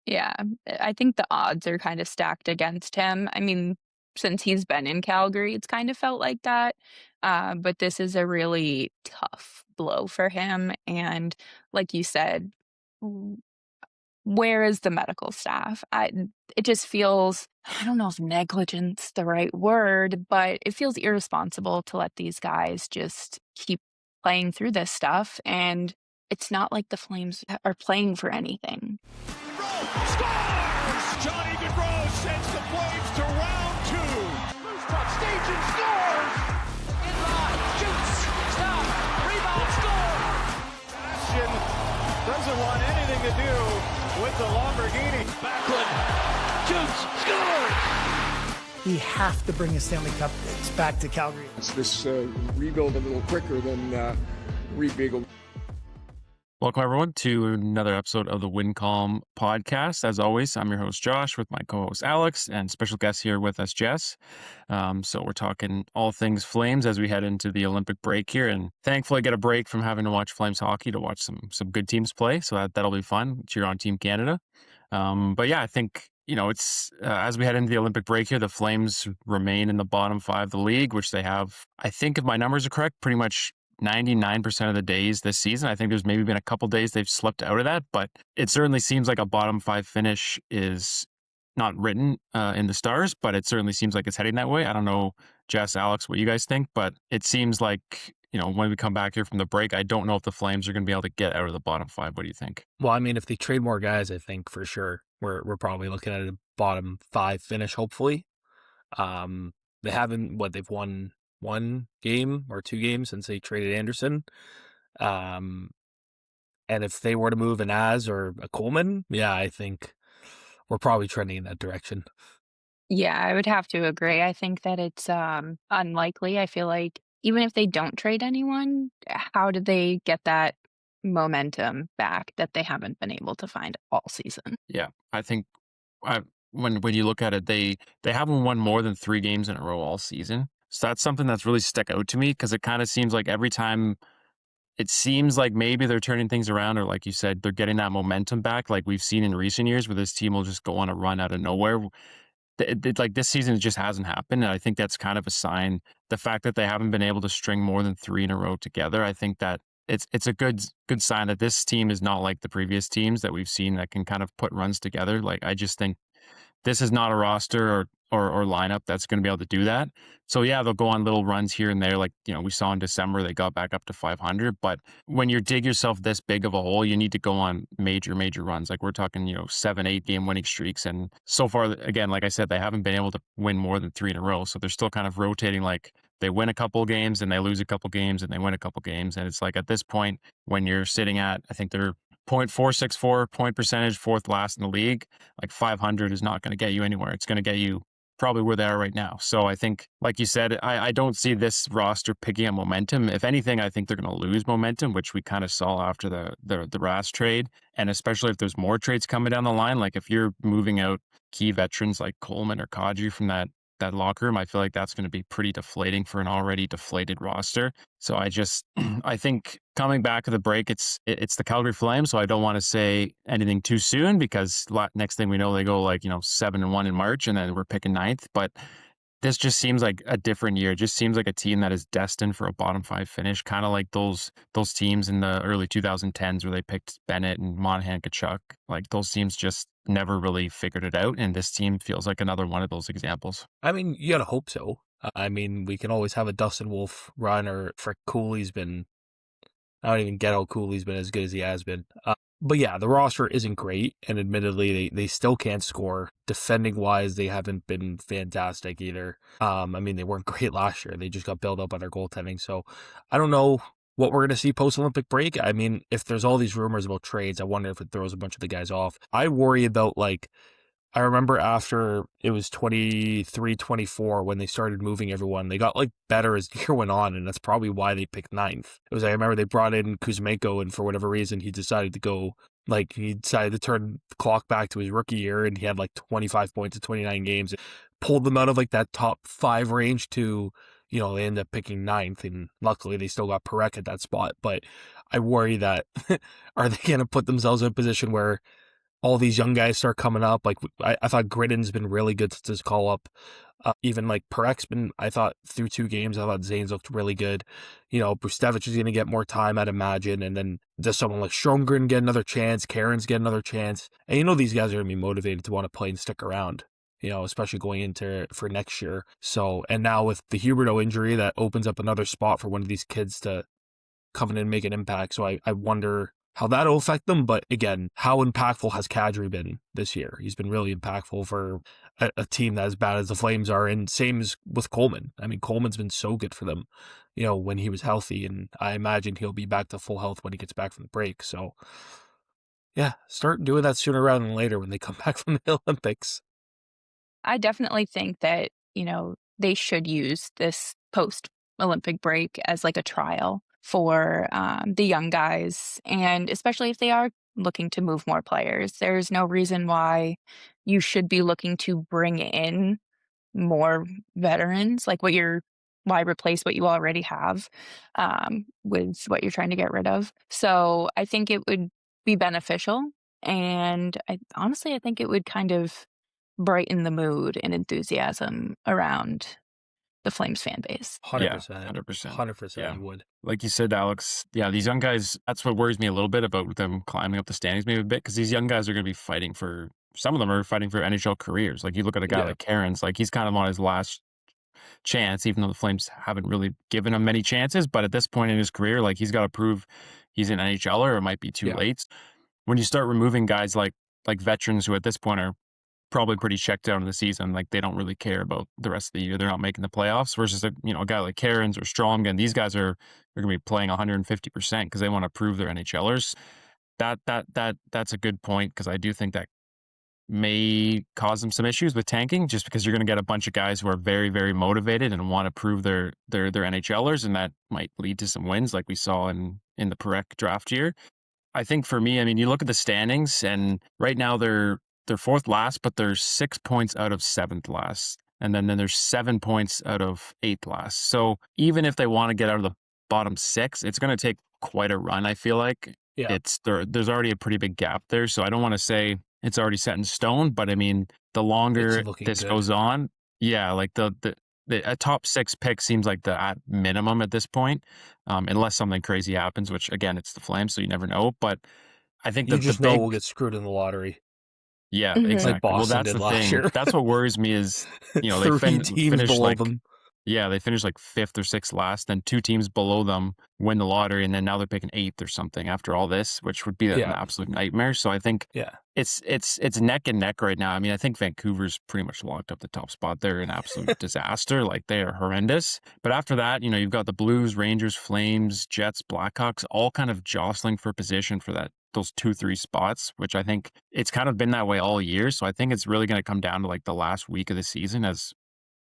Yeah, I think the odds are kind of stacked against him. I mean, since he's been in Calgary, it's kind of felt like that. But this is a really tough blow for him. And like you said, w- where is the medical staff? It just feels, I don't know if negligence the right word, but it feels irresponsible to let these guys just keep playing through this stuff. And it's not like the Flames are playing for anything. Scores! Johnny Gaudreau sends the Flames to round two. Moose truck stage and scores! In line, shoots, stop, rebound, score! Sebastian doesn't want anything to do with the Lamborghini. Backlund shoots, scores! We have to bring a Stanley Cup back to Calgary. This rebuild a little quicker than rebuild. Welcome, everyone, to another episode of the Win Calm podcast. As always, I'm your host, Josh, with my co-host, Alex, and special guest here with us, Jess. So we're talking all things Flames as we head into the Olympic break here. And thankfully, get a break from having to watch Flames hockey to watch some good teams play. So that'll be fun. Cheer on Team Canada. But yeah, I think, it's as we head into the Olympic break here, the Flames remain in the bottom five of the league, which they have, I think if my numbers are correct, pretty much 99% of the days this season. I think there's maybe been a couple days they've slipped out of that, but it certainly seems like a bottom five finish is not written in the stars, but it certainly seems like it's heading that way. I don't know, Jess, Alex, what you guys think, but it seems like, when we come back here from the break, I don't know if the Flames are going to be able to get out of the bottom five. What do you think? Well, I mean, if they trade more guys, I think for sure we're probably looking at a bottom five finish, hopefully. They haven't, they've won one game or two games since they traded Anderson. And if they were to move an Az or a Coleman, yeah, I think we're probably trending in that direction. Yeah, I would have to agree. I think that it's unlikely. I feel like even if they don't trade anyone, how did they get that momentum back that they haven't been able to find all season? Yeah, I think when you look at it, they haven't won more than 3 games in a row all season. So that's something that's really stuck out to me because it kind of seems like every time it seems like maybe they're turning things around, or like you said, they're getting that momentum back like we've seen in recent years where this team will just go on a run out of nowhere. Like this season, it just hasn't happened. And I think that's kind of a sign. The fact that they haven't been able to string more than 3 in a row together, I think that it's a good sign that this team is not like the previous teams that we've seen that can kind of put runs together. Like, I just think this is not a roster or lineup that's going to be able to do that. So yeah, they'll go on little runs here and there. Like, we saw in December, they got back up to 500. But when you dig yourself this big of a hole, you need to go on major runs. Like we're talking, 7-8 game winning streaks. And so far, again, like I said, they haven't been able to win more than 3 in a row. So they're still kind of rotating. Like they win a couple of games and they lose a couple of games and they win a couple of games. And it's like at this point, when you're sitting at, I think they're .464 point percentage, fourth last in the league, like 500 is not going to get you anywhere. It's going to get you probably where they are right now. So I think, like you said, I don't see this roster picking up momentum. If anything, I think they're going to lose momentum, which we kind of saw after the Rass trade. And especially if there's more trades coming down the line, like if you're moving out key veterans like Coleman or Kadri from that locker room, I feel like that's going to be pretty deflating for an already deflated roster. So I think coming back to the break, it's the Calgary Flames. So I don't want to say anything too soon because next thing we know, they go 7-1 in March and then we're picking 9th. But this just seems like a different year. It just seems like a team that is destined for a bottom 5 finish, kind of like those teams in the early 2010s where they picked Bennett and Monahan, Kachuk. Like those teams just never really figured it out, and this team feels like another one of those examples. I mean, you gotta hope so. I mean, we can always have a Dustin Wolf run, or for Cooley's been. I don't even get how Cooley's been as good as he has been. But yeah, the roster isn't great, and admittedly, they still can't score. Defending wise, they haven't been fantastic either. I mean, they weren't great last year. They just got bailed out by their goaltending. So I don't know what we're going to see post-Olympic break. I mean, if there's all these rumors about trades, I wonder if it throws a bunch of the guys off. I worry about I remember after it was 23-24 when they started moving everyone, they got better as the year went on, and that's probably why they picked 9th. I remember they brought in Kuzmenko, and for whatever reason, he decided to go, he decided to turn the clock back to his rookie year, and he had 25 points in 29 games. It pulled them out of that top 5 range to, they ended up picking 9th, and luckily they still got Perek at that spot. But I worry that, are they going to put themselves in a position where all these young guys start coming up. Like I thought Gritton's been really good since his call up. Even like Parek's been, I thought through 2 games, I thought Zane's looked really good. Brustevich is going to get more time, I'd imagine. And then does someone like Stromgren get another chance? Karen's get another chance. And these guys are going to be motivated to want to play and stick around, especially going into for next year. So, and now with the Huberdeau injury, that opens up another spot for one of these kids to come in and make an impact. So I wonder how that'll affect them. But again, how impactful has Kadri been this year? He's been really impactful for a team that as bad as the Flames are. And same as with Coleman. I mean, Coleman's been so good for them, when he was healthy. And I imagine he'll be back to full health when he gets back from the break. So yeah, start doing that sooner rather than later when they come back from the Olympics. I definitely think that, they should use this post Olympic break as like a trial for the young guys. And especially if they are looking to move more players, there's no reason why you should be looking to bring in more veterans, like why replace what you already have with what you're trying to get rid of. So I think it would be beneficial. And I think it would kind of brighten the mood and enthusiasm around the Flames fan base. 100%. 100%. 100% Yeah. you would. Like you said, Alex, these young guys, that's what worries me a little bit about them climbing up the standings maybe a bit, because these young guys are going to be fighting for, some of them are fighting for NHL careers. Like you look at a guy like Karen's, like he's kind of on his last chance, even though the Flames haven't really given him many chances. But at this point in his career, like he's got to prove he's an NHLer, or it might be too late. When you start removing guys like veterans who at this point are probably pretty checked out in the season, like they don't really care about the rest of the year, they're not making the playoffs, versus a guy like Cairns or Stromgren, these guys are going to be playing 150% because they want to prove they're NHLers. That's a good point, because I do think that may cause them some issues with tanking, just because you're going to get a bunch of guys who are very, very motivated and want to prove they're NHLers, and that might lead to some wins like we saw in the Parek draft year. I think for me, I mean, you look at the standings, and right now they're fourth last, but they're 6 points out of seventh last. And then there's 7 points out of eighth last. So even if they want to get out of the bottom six, it's going to take quite a run, I feel like. Yeah. There's already a pretty big gap there. So I don't want to say it's already set in stone, but I mean, the longer this goes on, like a top six pick seems like the at minimum at this point, unless something crazy happens, which again, it's the Flames, so you never know. But I think you just know we'll get screwed in the lottery. Yeah, exactly. Like Boston well, that's did the last thing. year. That's what worries me is, they 3 teams finish below like them. Yeah, they finished like fifth or sixth last. Then 2 teams below them win the lottery, and then now they're picking eighth or something after all this, which would be an absolute nightmare. So I think it's neck and neck right now. I mean, I think Vancouver's pretty much locked up the top spot. They're an absolute disaster. Like, they are horrendous. But after that, you've got the Blues, Rangers, Flames, Jets, Blackhawks, all kind of jostling for position for those 2-3 spots, which I think it's kind of been that way all year. So I think it's really going to come down to like the last week of the season, as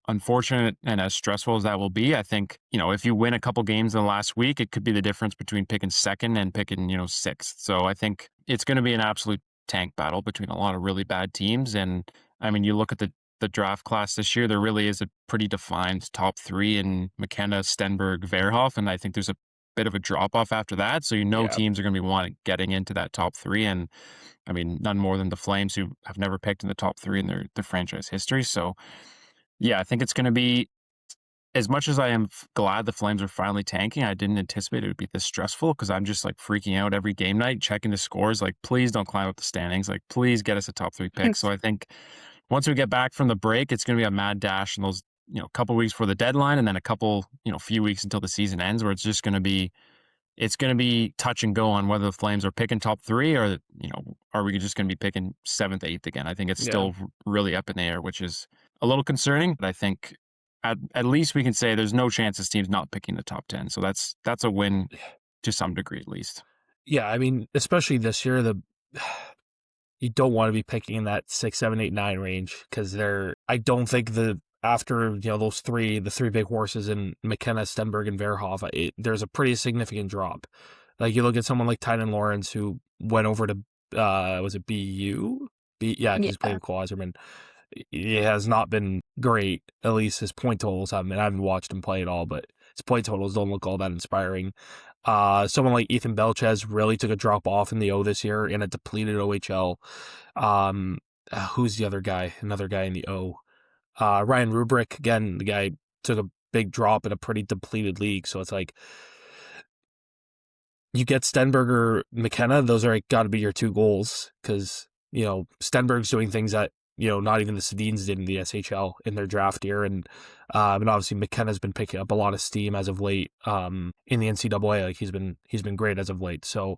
unfortunate and as stressful as that will be. I think, if you win a couple games in the last week, it could be the difference between picking second and picking, sixth. So I think it's going to be an absolute tank battle between a lot of really bad teams. And I mean, you look at the draft class this year, there really is a pretty defined top 3 in McKenna, Stenberg, Verhoff. And I think there's a bit of a drop off after that. So, teams are going to be getting into that top 3. And I mean, none more than the Flames, who have never picked in the top 3 in their franchise history. So yeah, I think it's going to be, as much as I am glad the Flames are finally tanking, I didn't anticipate it would be this stressful, because I'm just like freaking out every game night, checking the scores. Like, please don't climb up the standings. Like, please get us a top 3 pick. So I think once we get back from the break, it's going to be a mad dash in those, couple weeks before the deadline, and then a couple, few weeks until the season ends, where it's just going to be, touch and go on whether the Flames are picking top 3, or, are we just going to be picking 7th, 8th again? I think it's still really up in the air, which is a little concerning. But I think at least we can say there's no chance this team's not picking the top 10. So that's a win to some degree, at least. Yeah, I mean, especially this year, you don't want to be picking in that 6, 7, 8, 9 range, because I don't think after those the 3 big horses in McKenna, Stenberg, and Verhoff, there's a pretty significant drop. Like, you look at someone like Tynan Lawrence, who went over to was it BU? Because he's playing with Cole Eiserman. He has not been great. At least his point totals haven't been. I haven't watched him play at all, but his point totals don't look all that inspiring. Someone like Ethan Belchez really took a drop off in the O this year in a depleted OHL. Who's the other guy? Another guy in the O. Ryan Rubrick, again, the guy took a big drop in a pretty depleted league. So it's like, you get Stenberg, McKenna, those are got to be your two goals, because, Stenberg's doing things that, not even the Sedins did in the SHL in their draft year. And obviously McKenna's been picking up a lot of steam as of late in the NCAA. Like, he's been great as of late. So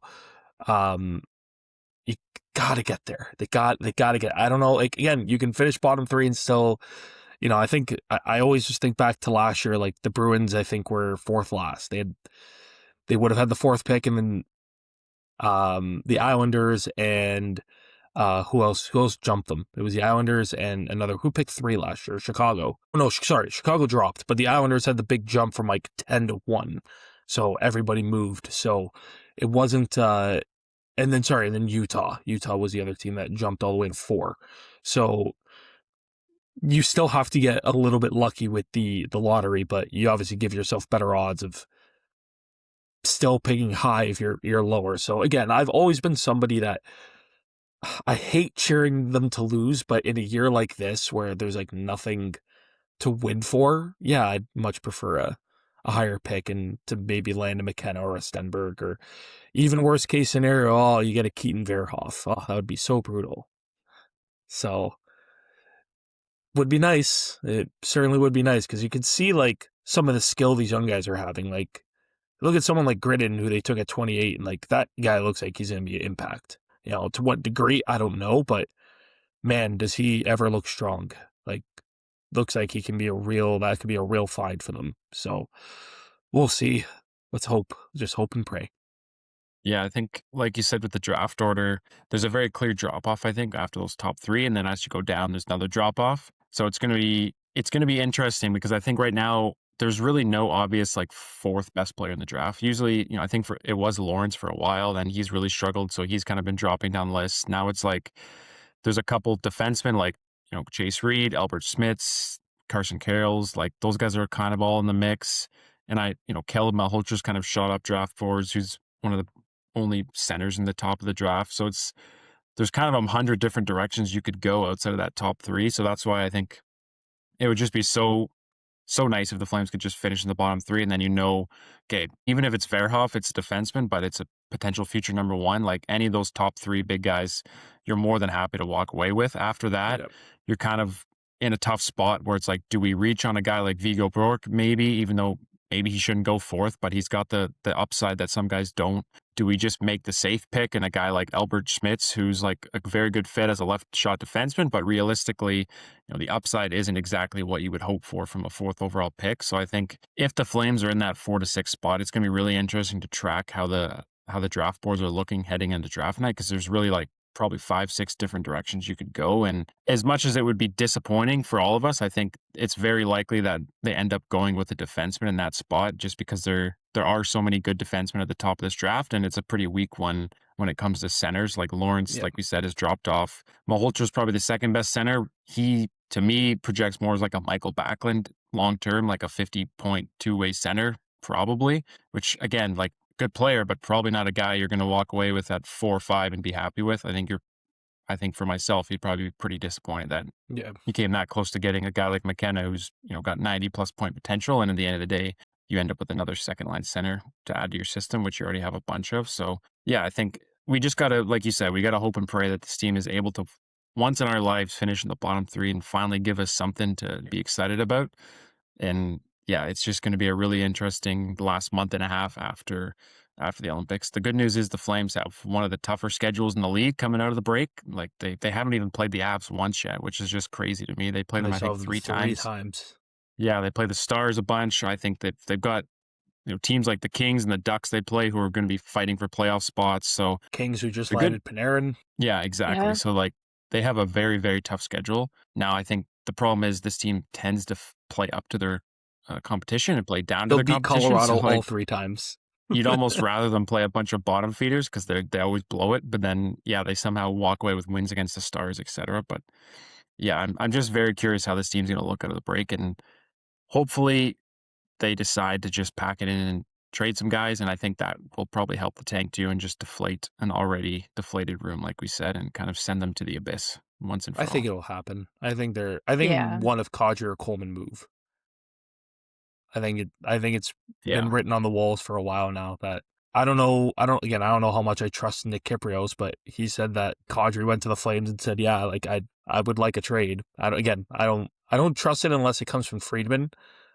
you got to get there. They got to get, I don't know, like, again, you can finish bottom three and still, I think I always just think back to last year, like the Bruins, I think, were fourth last. They would have had the fourth pick, and then the Islanders and who else jumped them? It was the Islanders and who picked 3 last year? Chicago. Oh, no, sorry, Chicago dropped, but the Islanders had the big jump from like 10-1, so everybody moved. So it wasn't. And then Utah. Utah was the other team that jumped all the way to 4. So you still have to get a little bit lucky with the lottery, but you obviously give yourself better odds of still picking high if you're lower. So again, I've always been somebody that I hate cheering them to lose, but in a year like this where there's like nothing to win for, yeah, I'd much prefer a higher pick and to maybe land a McKenna or a Stenberg, or even worst case scenario, you get a Keaton Verhoff. Oh, that would be so brutal. So would be nice. It certainly would be nice, because you could see like some of the skill these young guys are having. Like, look at someone like Gritton, who they took at 28, and like that guy looks like he's going to be an impact. To what degree, I don't know, but man, does he ever look strong. Like, looks like he can be that could be a real find for them. So we'll see. Let's hope. Just hope and pray. Yeah, I think, like you said, with the draft order, there's a very clear drop off, I think, after those top 3, and then as you go down, there's another drop off. So it's going to be interesting, because I think right now there's really no obvious like 4th best player in the draft. Usually, I think it was Lawrence for a while, then he's really struggled, so he's kind of been dropping down lists. Now it's like there's a couple defensemen like, Chase Reed, Albert Smits, Carson Carrolls, like those guys are kind of all in the mix. And Caleb Malholtra's kind of shot up draft boards, who's one of the only centers in the top of the draft. So there's kind of 100 different directions you could go outside of that top 3. So that's why I think it would just be so nice if the Flames could just finish in the bottom 3, and then okay, even if it's Verhoff, it's a defenseman, but it's a potential future number 1. Like, any of those top 3 big guys, you're more than happy to walk away with. After that, you're kind of in a tough spot where it's like, do we reach on a guy like Vigo Brourk, maybe, even though maybe he shouldn't go 4th, but he's got the upside that some guys don't? Do we just make the safe pick and a guy like Albert Schmitz, who's like a very good fit as a left shot defenseman, but realistically, the upside isn't exactly what you would hope for from a 4th overall pick. So I think if the Flames are in that 4 to 6 spot, it's going to be really interesting to track how the draft boards are looking heading into draft night, because there's really like probably 5-6 different directions you could go. And as much as it would be disappointing for all of us, I think it's very likely that they end up going with a defenseman in that spot, just because there are so many good defensemen at the top of this draft, and it's a pretty weak one when it comes to centers. Like Lawrence, like we said, has dropped off. Malholtra's probably the 2nd best center. He, to me, projects more as like a Michael Backlund long-term, like a 50-point two-way center, probably, which, again, like, good player, but probably not a guy you're going to walk away with at 4 or 5 and be happy with. I think for myself, he'd probably be pretty disappointed that he came that close to getting a guy like McKenna, who's, got 90+ point potential. And at the end of the day, you end up with another 2nd-line center to add to your system, which you already have a bunch of. So yeah, I think we just got to, like you said, we got to hope and pray that this team is able to, once in our lives, finish in the bottom 3 and finally give us something to be excited about. And yeah, it's just going to be a really interesting last month and a half after the Olympics. The good news is the Flames have one of the tougher schedules in the league coming out of the break. Like, they haven't even played the Avs once yet, which is just crazy to me. They played them, I think, 3 times. Yeah, they play the Stars a bunch. I think that they've got teams like the Kings and the Ducks they play, who are going to be fighting for playoff spots. So Kings, who just landed Panarin. Yeah, exactly. Yeah. So like, they have a very, very tough schedule. Now, I think the problem is this team tends to play up to their competition and play down to their competition. They'll beat Colorado all 3 times. You'd almost rather them play a bunch of bottom feeders, because they always blow it. But then, yeah, they somehow walk away with wins against the Stars, etc. But yeah, I'm just very curious how this team's going to look out of the break, and hopefully they decide to just pack it in and trade some guys, and I think that will probably help the tank too and just deflate an already deflated room, like we said, and kind of send them to the abyss once and I for think all. it'll happen. I think Yeah, one of Kadri or Coleman move. I think it's been Yeah. written on the walls for a while now that I don't know. I don't know how much I trust Nick Kypreos, but he said that Kadri went to the Flames and said, "Yeah, like I would like a trade." I don't trust it unless it comes from Friedman,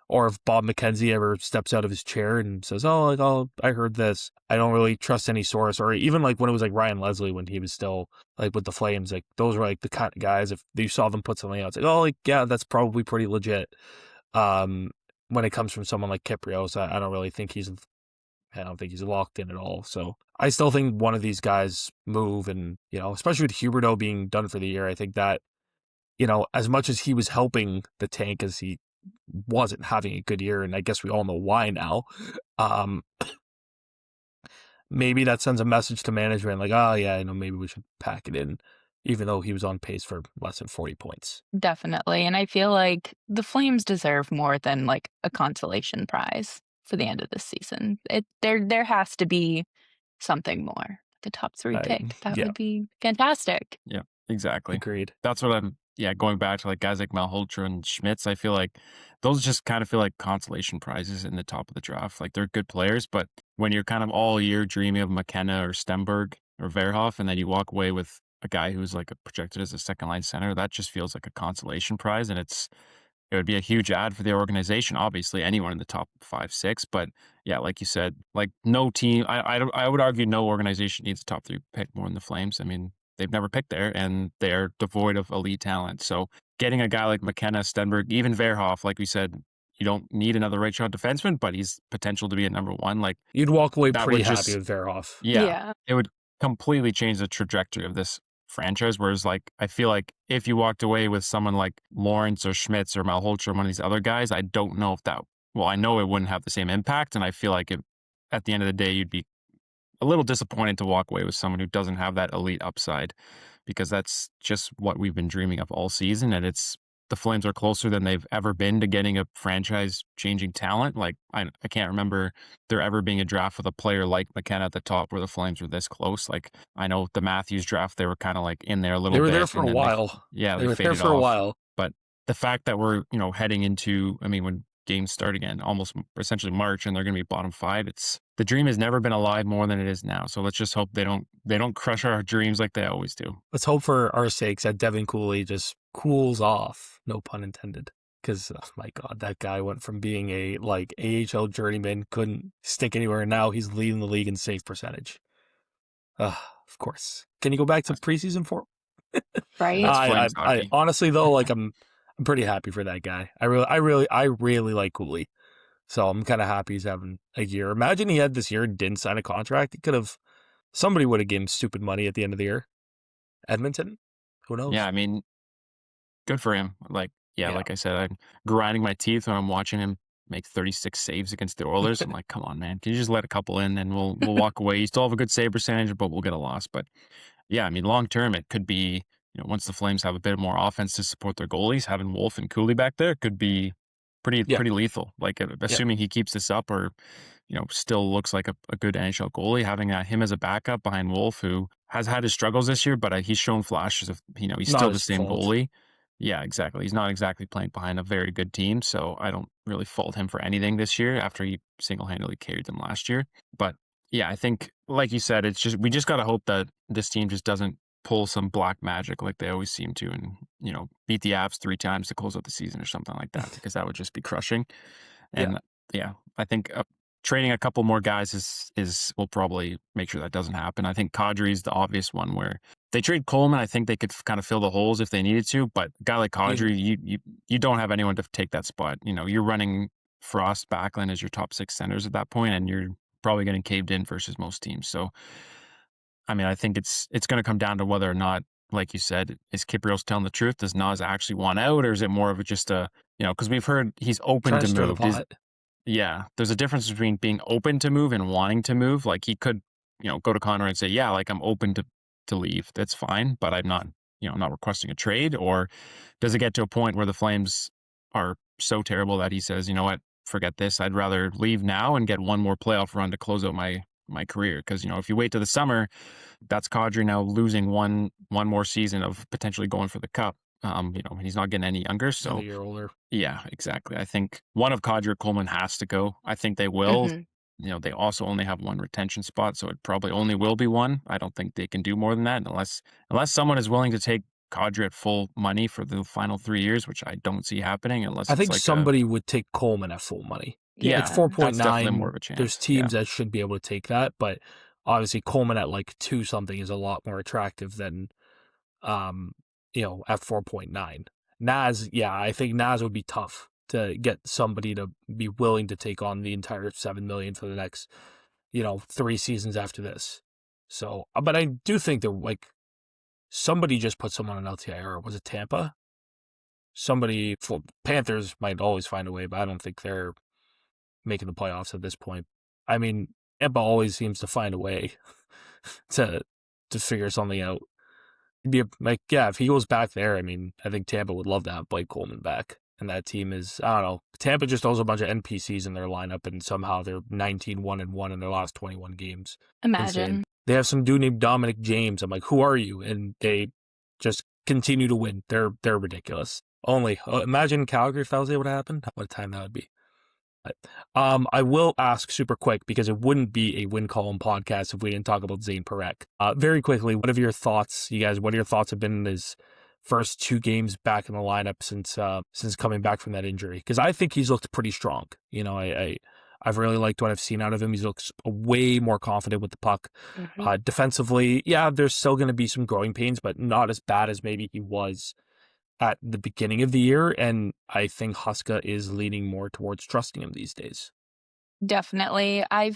or if Bob McKenzie ever steps out of his chair and says, "Oh, I heard this." I don't really trust any source, or even like when it was like Ryan Leslie when he was still like with the Flames. Like those were like the kind of guys if you saw them put something out, it's like, "Oh, like yeah, that's probably pretty legit." Um, when it comes from someone like Kypreos, I don't really think I don't think he's locked in at all. So I still think one of these guys move, and especially with Huberdeau being done for the year, I think that as much as he was helping the tank as he wasn't having a good year, and I guess we all know why now. Um, maybe that sends a message to management like, oh yeah, maybe we should pack it in, even though he was on pace for less than 40 points. definitely, and I feel like the Flames deserve more than, like, a consolation prize for the end of this season. There has to be something more. The top 3 pick, that Yeah, would be fantastic. Yeah, exactly. agreed. That's what going back to like guys like Malholtra and Schmitz, I feel like those just kind of feel like consolation prizes in the top of the draft. Like they're good players, but when you're kind of all year dreaming of McKenna or Stenberg or Verhoff, and then you walk away with a guy who's like projected as a second line center, that just feels like a consolation prize. And it would be a huge ad for the organization. Obviously, anyone in the top 5, 6, but yeah, like you said, like no team. I would argue no organization needs a top 3 pick more than the Flames. I mean, they've never picked there, and they're devoid of elite talent. So getting a guy like McKenna, Stenberg, even Verhoff, like we said, you don't need another right shot defenseman, but he's potential to be a number 1. Like You'd walk away that pretty would happy just with Verhoff. yeah, Yeah, it would completely change the trajectory of this franchise. Whereas, like, I feel like if you walked away with someone like Lawrence or Schmitz or Malholtra or one of these other guys, I don't know if that, well, I know it wouldn't have the same impact. And I feel like at the end of the day, you'd be a little disappointed to walk away with someone who doesn't have that elite upside because that's just what we've been dreaming of all season. And the Flames are closer than they've ever been to getting a franchise changing talent. Like I can't remember there ever being a draft with a player like McKenna at the top where the Flames were this close. Like I know the Matthews draft, they were kind of like in there a They little were there bit for and a then while. They they were there faded for a off. while. But the fact that we're, heading into, I mean, when games start again, almost essentially March, and they're going to be bottom 5, the dream has never been alive more than it is now. So let's just hope they don't crush our dreams like they always do. Let's hope for our sakes that Devin Cooley just cools off, no pun intended. Because, oh my God, that guy went from being a like AHL journeyman, couldn't stick anywhere, and now he's leading the league in save percentage. Of course. Can you go back to preseason for? right? That's I Flames hockey. honestly though, like I'm pretty happy for that guy. I really like Cooley. So I'm kind of happy he's having a year. Imagine he had this year and didn't sign a contract. Somebody would have given him stupid money at the end of the year. Edmonton? Who knows? Yeah, I mean, good for him. Like, yeah, Yeah. like I said, I'm grinding my teeth when I'm watching him make 36 saves against the Oilers. I'm like, come on, man. Can you just let a couple in and we'll walk away? You still have a good save percentage, but we'll get a loss. But yeah, I mean, long term, it could be, once the Flames have a bit more offense to support their goalies, having Wolf and Cooley back there could be Yeah. pretty lethal. Like, Yeah. assuming he keeps this up or, still looks like a good NHL goalie, having him as a backup behind Wolf, who has had his struggles this year, but he's shown flashes of, he's Not still the his same fault. goalie. Yeah, exactly. He's not exactly playing behind a very good team, so I don't really fault him for anything this year after he single-handedly carried them last year. But yeah, I think, like you said, we just got to hope that this team just doesn't pull some black magic like they always seem to and, beat the Avs 3 times to close out the season or something like that, because that would just be crushing. Yeah. And yeah, I think trading a couple more guys will probably make sure that doesn't happen. I think Kadri is the obvious one where they trade Coleman. I think they could kind of fill the holes if they needed to, but a guy like Kadri, you don't have anyone to take that spot. You're running Frost, Backlund as your top 6 centers at that point, and you're probably getting caved in versus most teams. So, I mean, I think it's going to come down to whether or not, like you said, is Kypreos telling the truth? Does Nas actually want out, or is it more of just because we've heard he's open Trying to to stir the move. pot. Yeah, there's a difference between being open to move and wanting to move. Like he could, go to Conroy and say, "Yeah, like I'm open to leave. That's fine, but I'm not, not requesting a trade." Or does it get to a point where the Flames are so terrible that he says, "You know what? forget this. I'd rather leave now and get one more playoff run to close out my career. Because if you wait to the summer, that's Kadri now losing one more season of potentially going for the cup. He's not getting any younger, Another so year older. yeah, exactly. I think one of Kadri or Coleman has to go. I think they will. Mhm. They also only have one retention spot, so it probably only will be one. I don't think they can do more than that unless someone is willing to take Kadri at full money for the final 3 years, which I don't see happening unless I it's think like a somebody would take Coleman at full money. At yeah, that's definitely more 4.9, of a there's chance. Yeah. teams that should be able to take that, but obviously Coleman at like 2 something is a lot more attractive than um, at 4.9. Nas, yeah, I think Nas would be tough to get somebody to be willing to take on the entire 7 million for the next, 3 seasons after this. So, but I do think that like somebody just put someone on LTIR. Was it Tampa? Somebody, Panthers might always find a way, but I don't think they're making the playoffs at this point. I mean, Tampa always seems to find a way to figure something out. If he goes back there, I mean, I think Tampa would love to have Blake Coleman back. And that team is, I don't know, Tampa just owns a bunch of NPCs in their lineup, and somehow they're 19-1-1 in their last 21 games. Insane. Imagine. They have some dude named Dominic James. I'm like, who are you? And they just continue to win. They're ridiculous. Only imagine Calgary if that was able to happen. What a time that would be. I will ask super quick because it wouldn't be a win column podcast if we didn't talk about Zane Parekh. Very quickly, what are your thoughts, you guys? What are your thoughts have been in his first 2 games back in the lineup since coming back from that injury? Because I think he's looked pretty strong. I've really liked what I've seen out of him. He looks way more confident with the puck. Mhm. Defensively, yeah, there's still going to be some growing pains, but not as bad as maybe he was at the beginning of the year, and I think Huska is leaning more towards trusting him these days. Definitely. I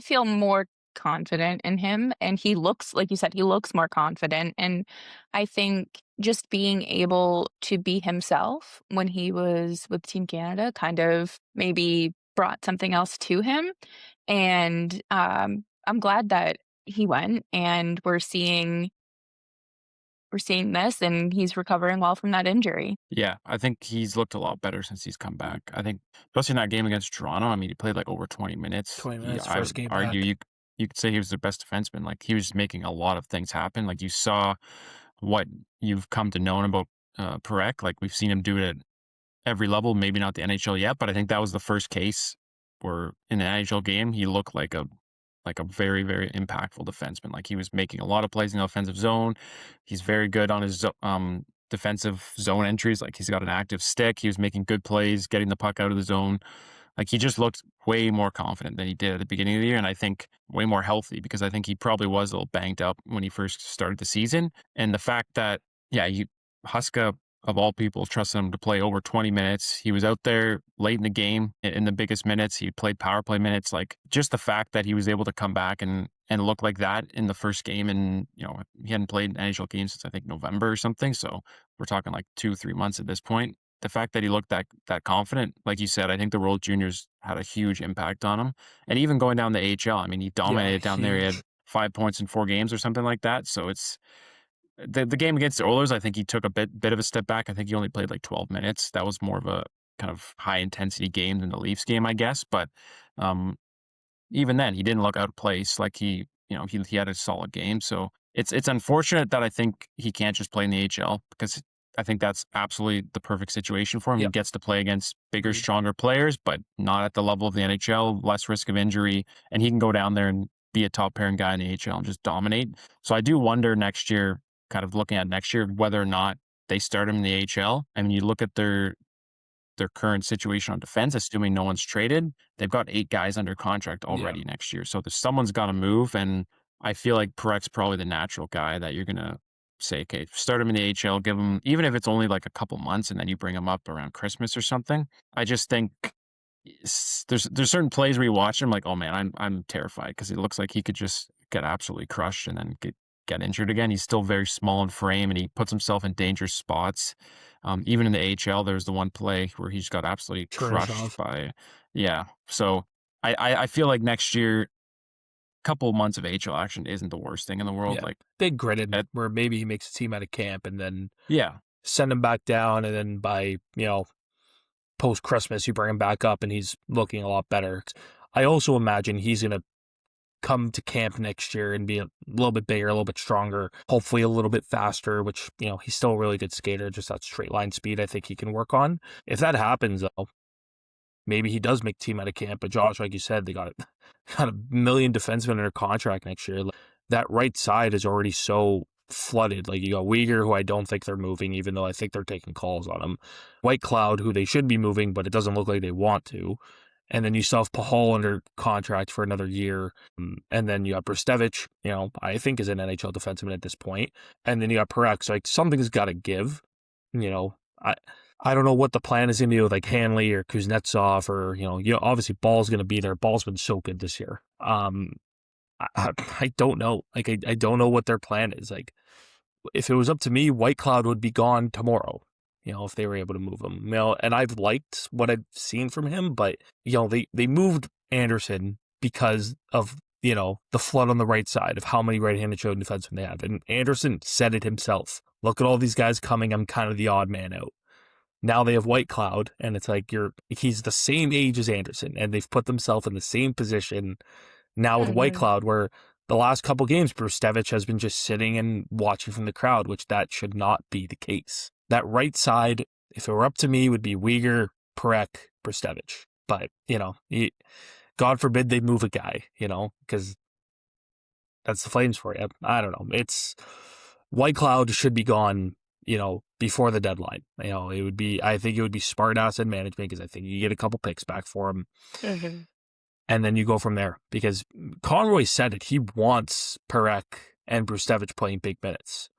feel more confident in him, and he looks like you said, he looks more confident, and I think just being able to be himself when he was with Team Canada kind of maybe brought something else to him, and, I'm glad that he went, and we're seeing this, and he's recovering well from that injury. Yeah, I think he's looked a lot better since he's come back. I think, especially in that game against Toronto, I mean, he played like over 20 minutes. 20 minutes, I first would game argue back. you could say he was their best defenseman. Like he was making a lot of things happen. Like you saw what you've come to know about Parekh. Like we've seen him do it at every level. Maybe not the NHL yet, but I think that was the first case where in an NHL game he looked like a very, very impactful defenseman. Like he was making a lot of plays in the offensive zone. He's very good on his defensive zone entries. Like he's got an active stick. He was making good plays, getting the puck out of the zone. Like he just looked way more confident than he did at the beginning of the year, and I think way more healthy because I think he probably was a little banged up when he first started the season. And the fact that Huska of all people trusted him to play over 20 minutes. He was out there late in the game in the biggest minutes. He played power play minutes. Like just the fact that he was able to come back and look like that in the first game, and he hadn't played an NHL game since I think November or something. So we're talking like 2-3 months at this point. The fact that he looked that confident, like you said, I think the World Juniors had a huge impact on him. And even going down the AHL, I mean, he Yeah, dominated down there. He had huge. 5 points in 4 games or something like that. So it's the game against the Oilers. I think he took a bit of a step back. I think he only played like 12 minutes. That was more of a kind of high intensity game than the Leafs game, I guess. But um, even then, he didn't look out of place. Like he had a solid game. So it's unfortunate that I think he can't just play in the AHL because I think that's absolutely the perfect situation for him. He Yep. gets to play against bigger, Agreed. stronger players, but not at the level of the NHL, less risk of injury, and he can go down there and be a top pairing guy in the AHL and just dominate. So I do wonder next year, kind of looking at next year, whether or not they start him in the AHL. I mean, you look at their current situation on defense, assuming no one's traded, they've got 8 guys under contract Yeah. already next year. So someone's got to move, and I feel like Parek's probably the natural guy that you're gonna say, okay, start him in the AHL, give him even if it's only like a couple months, and then you bring him up around Christmas or something. I just think there's certain plays where you watch him like, oh man, I'm terrified because it looks like he could just get absolutely crushed and then get injured again. He's still very small in frame and he puts himself in dangerous spots. Even in the AHL, there was the one play where he just got absolutely crushed Chernyshov. by, yeah. So I feel like next year, couple months of AHL action isn't the worst thing in the world. Yeah. Like, Big gritted at, where maybe he makes a team out of camp and then yeah, send him back down, and then by, post-Christmas, you bring him back up and he's looking a lot better. I also imagine he's going to come to camp next year and be a little bit bigger, a little bit stronger, hopefully a little bit faster, which, he's still a really good skater. Just that straight line speed I think he can work on. If that happens, though, maybe he does make team out of camp. But Josh, like you said, they got a million defensemen under contract next year. That right side is already so flooded. Like, you got Uyghur, who I don't think they're moving, even though I think they're taking calls on him. White Cloud, who they should be moving, but it doesn't look like they want to. And then you still have Pahal under contract for another year. And then you got Brustevich, I think is an NHL defenseman at this point. And then you got Parekh. So like, something's got to give. I don't know what the plan is going to be with like Hanley or Kuznetsov or, obviously Ball's going to be there. Ball's been so good this year. I don't know. Like, I don't know what their plan is. Like, if it was up to me, White Cloud would be gone tomorrow, if they were able to move him. And I've liked what I've seen from him, but, they moved Anderson because of, the flood on the right side of how many right-handed showing defensemen they have. And Anderson said it himself. Look at all these guys coming. I'm kind of the odd man out. Now they have White Cloud, and it's like he's the same age as Anderson, and they've put themselves in the same position now with White Cloud, where the last couple games, Brustevich has been just sitting and watching from the crowd, which that should not be the case. That right side, if it were up to me, would be Uyghur, Parekh, Brustevich. But, God forbid they move a guy, because that's the Flames for you. I don't know. White Cloud should be gone, before the deadline. I think it would be smart asset management, because I think you get a couple picks back for him. Mm-hmm. And then you go from there, because Conroy said it. He wants Parekh and Brustevich playing big minutes.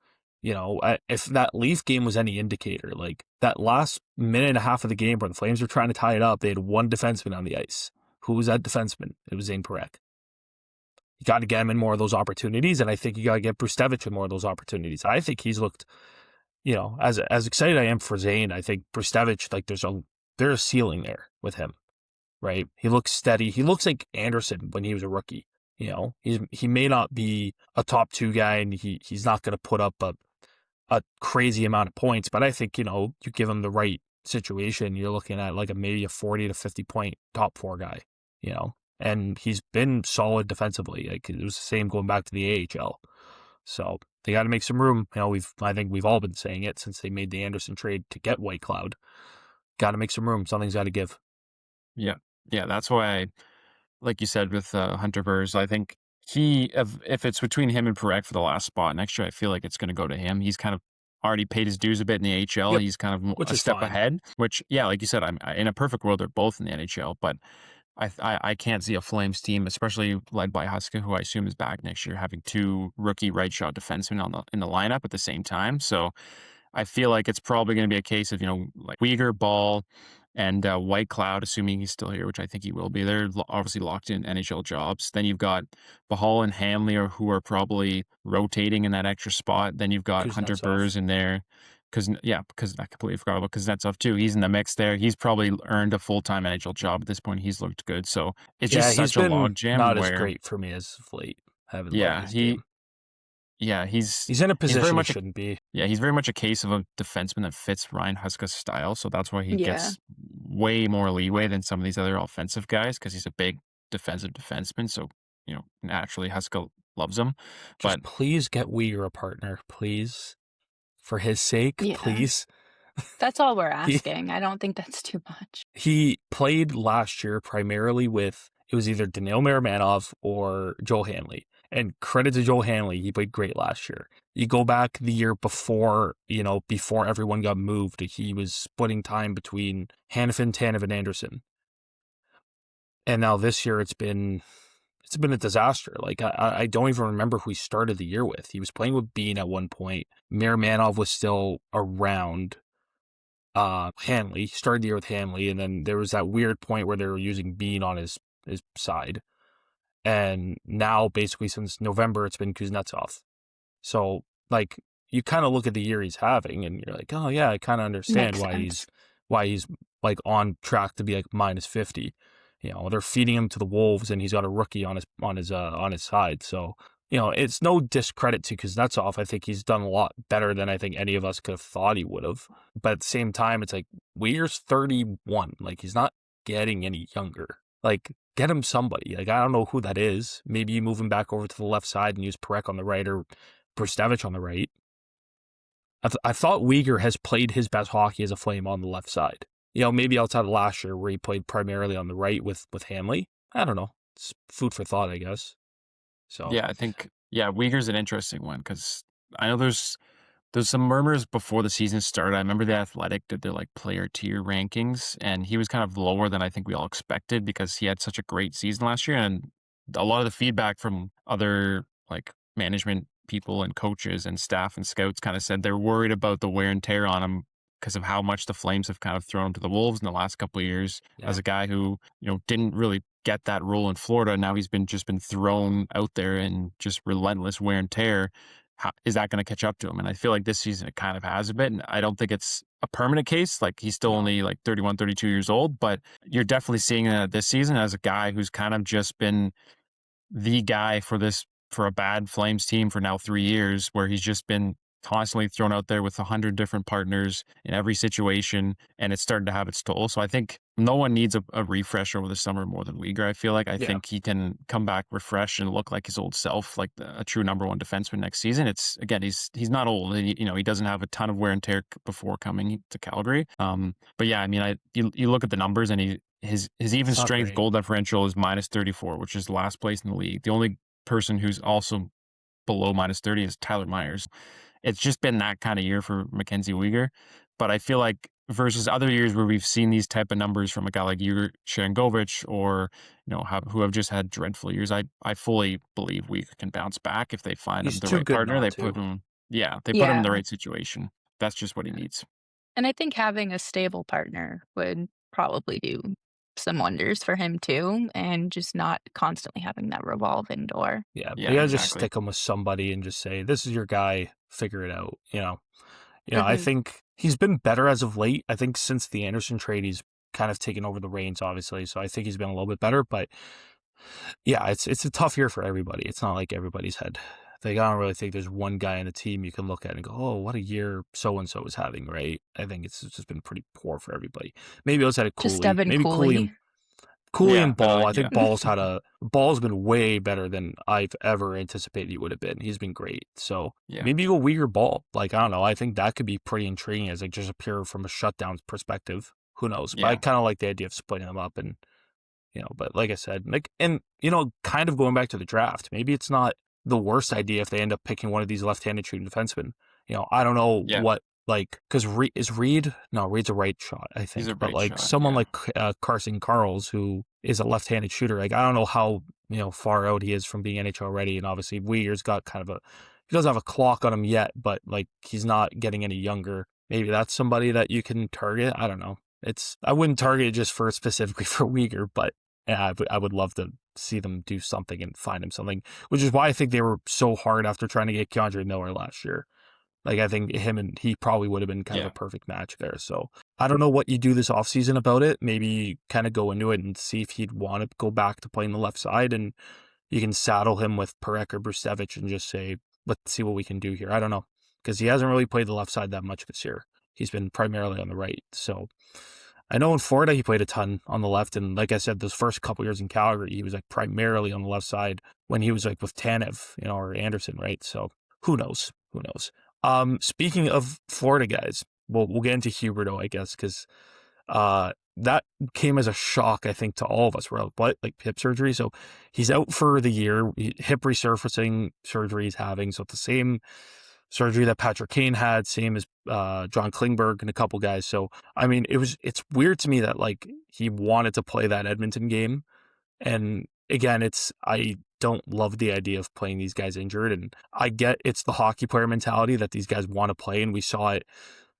If that Leaf game was any indicator, like that last minute and a half of the game where the Flames were trying to tie it up, they had one defenseman on the ice. Who was that defenseman? It was Zane Parekh. You got to get him in more of those opportunities, and I think you got to get Brustevich in more of those opportunities. I think he's looked, as excited I am for Zane, I think Brustevich, like there's a ceiling there with him. Right? He looks steady. He looks like Anderson when he was a rookie. He may not be a top 2 guy, and he's not going to put up a crazy amount of points, but I think, you give him the right situation, you're looking at like maybe a 40 to 50 point top 4 guy, and he's been solid defensively. Like, it was the same going back to the AHL. So they got to make some room. I think we've all been saying it since they made the Anderson trade to get White Cloud. Got to make some room. Something's got to give. Yeah. Yeah, that's why, like you said with Hunter Burrs, I think if it's between him and Parekh for the last spot next year, I feel like it's going to go to him. He's kind of already paid his dues a bit in the AHL. Yep. He's kind of Which a step fine. ahead, which, yeah, like you said, in a perfect world, they're both in the NHL, but I can't see a Flames team, especially led by Huska, who I assume is back next year, having 2 rookie right shot defensemen in the lineup at the same time. So I feel like it's probably going to be a case of, like Uyghur, Ball, and White Cloud, assuming he's still here, which I think he will be. They're obviously locked in NHL jobs. Then you've got Pahal and Hanley, who are probably rotating in that extra spot. Then you've got Hunter Burrs in there. Because I completely forgot about Kuznetsov too. He's in the mix there. He's probably earned a full-time NHL job at this point. He's looked good. So it's just such a logjam. Not as great for me as of late. Haven't loved his game. Yeah, he's in a position he shouldn't be. Yeah, he's very much a case of a defenseman that fits Ryan Huska's style, so that's why he gets way more leeway than some of these other offensive guys, because he's a big defensive defenseman, so, naturally Huska loves him. Just please get Uyghur a partner, please. For his sake, please. That's all we're asking. I don't think that's too much. He played last year primarily with, it was either Daniil Maramanov or Joel Hanley. And credit to Joel Hanley, he played great last year. You go back the year before, before everyone got moved, he was splitting time between Hanifin, Tanev, and Anderson. And now this year it's been a disaster. Like, I don't even remember who he started the year with. He was playing with Bean at one point. Miramanov was still around. Hanley, he started the year with Hanley, and then there was that weird point where they were using Bean on his side. And now, basically, since November, it's been Kuznetsov. So, like, you kind of look at the year he's having, and you're like, oh yeah, I kind of understand why he's like on track to be like minus 50. They're feeding him to the wolves, and he's got a rookie on his side. So it's no discredit to Kuznetsov. I think he's done a lot better than I think any of us could have thought he would have. But at the same time, it's like Weir's 31. Like, he's not getting any younger. Like, get him somebody. Like, I don't know who that is. Maybe you move him back over to the left side and use Perek on the right or Brustevich on the right. I thought Uyghur has played his best hockey as a Flame on the left side. Maybe outside of last year where he played primarily on the right with Hanley. I don't know. It's food for thought, I guess. So Yeah, I think Uyghur's an interesting one because I know there's some murmurs before the season started. I remember The Athletic did their like player tier rankings, and he was kind of lower than I think we all expected because he had such a great season last year. And a lot of the feedback from other like management people and coaches and staff and scouts kind of said they're worried about the wear and tear on him because of how much the Flames have kind of thrown him to the wolves in the last couple of years. Yeah. As a guy who didn't really get that role in Florida, now he's been thrown out there and just relentless wear and tear. How is that going to catch up to him? And I feel like this season it kind of has a bit. And I don't think it's a permanent case. Like he's still only like 31, 32 years old, but you're definitely seeing that this season as a guy who's kind of just been the guy for a bad Flames team for now 3 years, where he's just been constantly thrown out there with 100 different partners in every situation, and it's starting to have its toll. So I think no one needs a refresh over the summer more than Uyghur. I feel like I think he can come back refreshed and look like his old self, like a true number one defenseman next season. It's again, he's not old. He doesn't have a ton of wear and tear before coming to Calgary. But yeah, I mean, you look at the numbers and his even strength goal differential is -34, which is last place in the league. The only person who's also below -30 is Tyler Myers. It's just been that kind of year for Mackenzie Weegar. But I feel like versus other years where we've seen these type of numbers from a guy like Yuri Sharangovich or, who have just had dreadful years, I fully believe Weegar can bounce back if they find him the right partner. They put him in the right situation. That's just what he needs. And I think having a stable partner would probably do some wonders for him too, and just not constantly having that revolving door. Yeah, Yeah, you gotta just exactly. stick him with somebody and just say, "This is your guy. Figure it out." I Mhm. think he's been better as of late. I think since the Anderson trade, he's kind of taken over the reins, obviously. So I think he's been a little bit better. But yeah, it's a tough year for everybody. It's not like everybody's had. I don't really think there's one guy in the team you can look at and go, "Oh, what a year so and so is having." Right? I think it's just been pretty poor for everybody. Maybe outside of Just Cooley, Devin maybe Cooley Cooley. and Cooley Yeah, and no, Ball. I yeah. think Ball's been way better than I've ever anticipated he would have been. He's been great. So Yeah. maybe you go Uyghur Ball. Like, I don't know. I think that could be pretty intriguing as like just a pure from a shutdown perspective. Who knows? But I Yeah. kind of like the idea of splitting them up and but like I said, like, and kind of going back to the draft, maybe it's not the worst idea if they end up picking one of these left-handed shooting defensemen. I don't know Yeah. what, like, because is Reed? No, Reed's a right shot, I He's a think. But right like shot. someone Yeah. like Carson Carls, who is a left-handed shooter, like I don't know how far out he is from being NHL ready, and obviously Weir's got kind of he doesn't have a clock on him yet, but like he's not getting any younger. Maybe that's somebody that you can target. I don't know. I wouldn't target it just for specifically for Uyghur, but yeah, I would love to see them do something and find him something, which is why I think they were so hard after trying to get Keandre Miller last year. Like, I think him and he probably would have been kind of a perfect match there. So I don't know what you do this offseason about it. Maybe kind of go into it and see if he'd want to go back to playing the left side, and you can saddle him with Perek or Brustevich and just say, let's see what we can do here. I don't know, because he hasn't really played the left side that much this year. He's been primarily on the right. So I know in Florida he played a ton on the left, and like I said, those first couple years in Calgary, he was like primarily on the left side when he was like with Tanev, or Anderson, right? So who knows? Who knows? Speaking of Florida guys, we'll get into Huberdeau, I guess, because that came as a shock, I think, to all of us. We're like, hip surgery? So he's out for the year. Hip resurfacing surgery he's having. So it's the same surgery that Patrick Kane had, same as John Klingberg and a couple guys. So, I mean, it's weird to me that like he wanted to play that Edmonton game. And again, I don't love the idea of playing these guys injured. And I get it's the hockey player mentality that these guys want to play. And we saw it,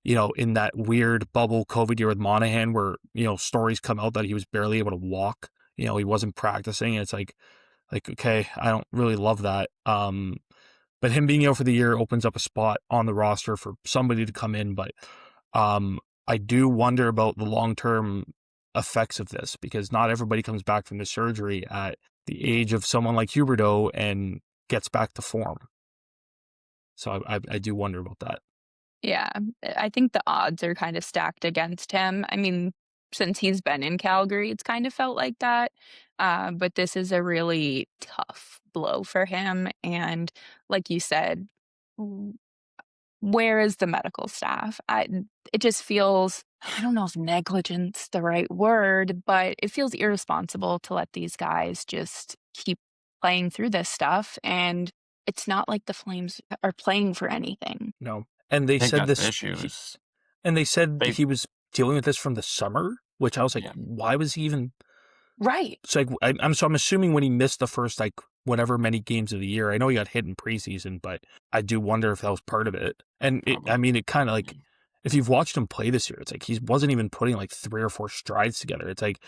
in that weird bubble COVID year with Monahan where, stories come out that he was barely able to walk. He wasn't practicing. And it's like, okay, I don't really love that. But him being out for the year opens up a spot on the roster for somebody to come in. But I do wonder about the long-term effects of this, because not everybody comes back from the surgery at the age of someone like Huberdeau. And gets back to form. So I do wonder about that. Yeah, I think the odds are kind of stacked against him. I mean, since he's been in Calgary, it's kind of felt like that. But this is a really tough blow for him. And like you said, w- where is the medical staff? It just feels, I don't know if negligence the right word, but it feels irresponsible to let these guys just keep playing through this stuff. And it's not like the Flames are playing for anything. No, and they I think said that's the this. issue is And they said they he was dealing with this from the summer, which I was like, yeah, why was he even? Right. So like, I'm assuming when he missed the first like whatever many games of the year, I know he got hit in preseason, but I do wonder if that was part of it. And I probably. mean, it kind of Yeah. like if you've watched him play this year, it's like he wasn't even putting like 3 or 4 strides together. It's like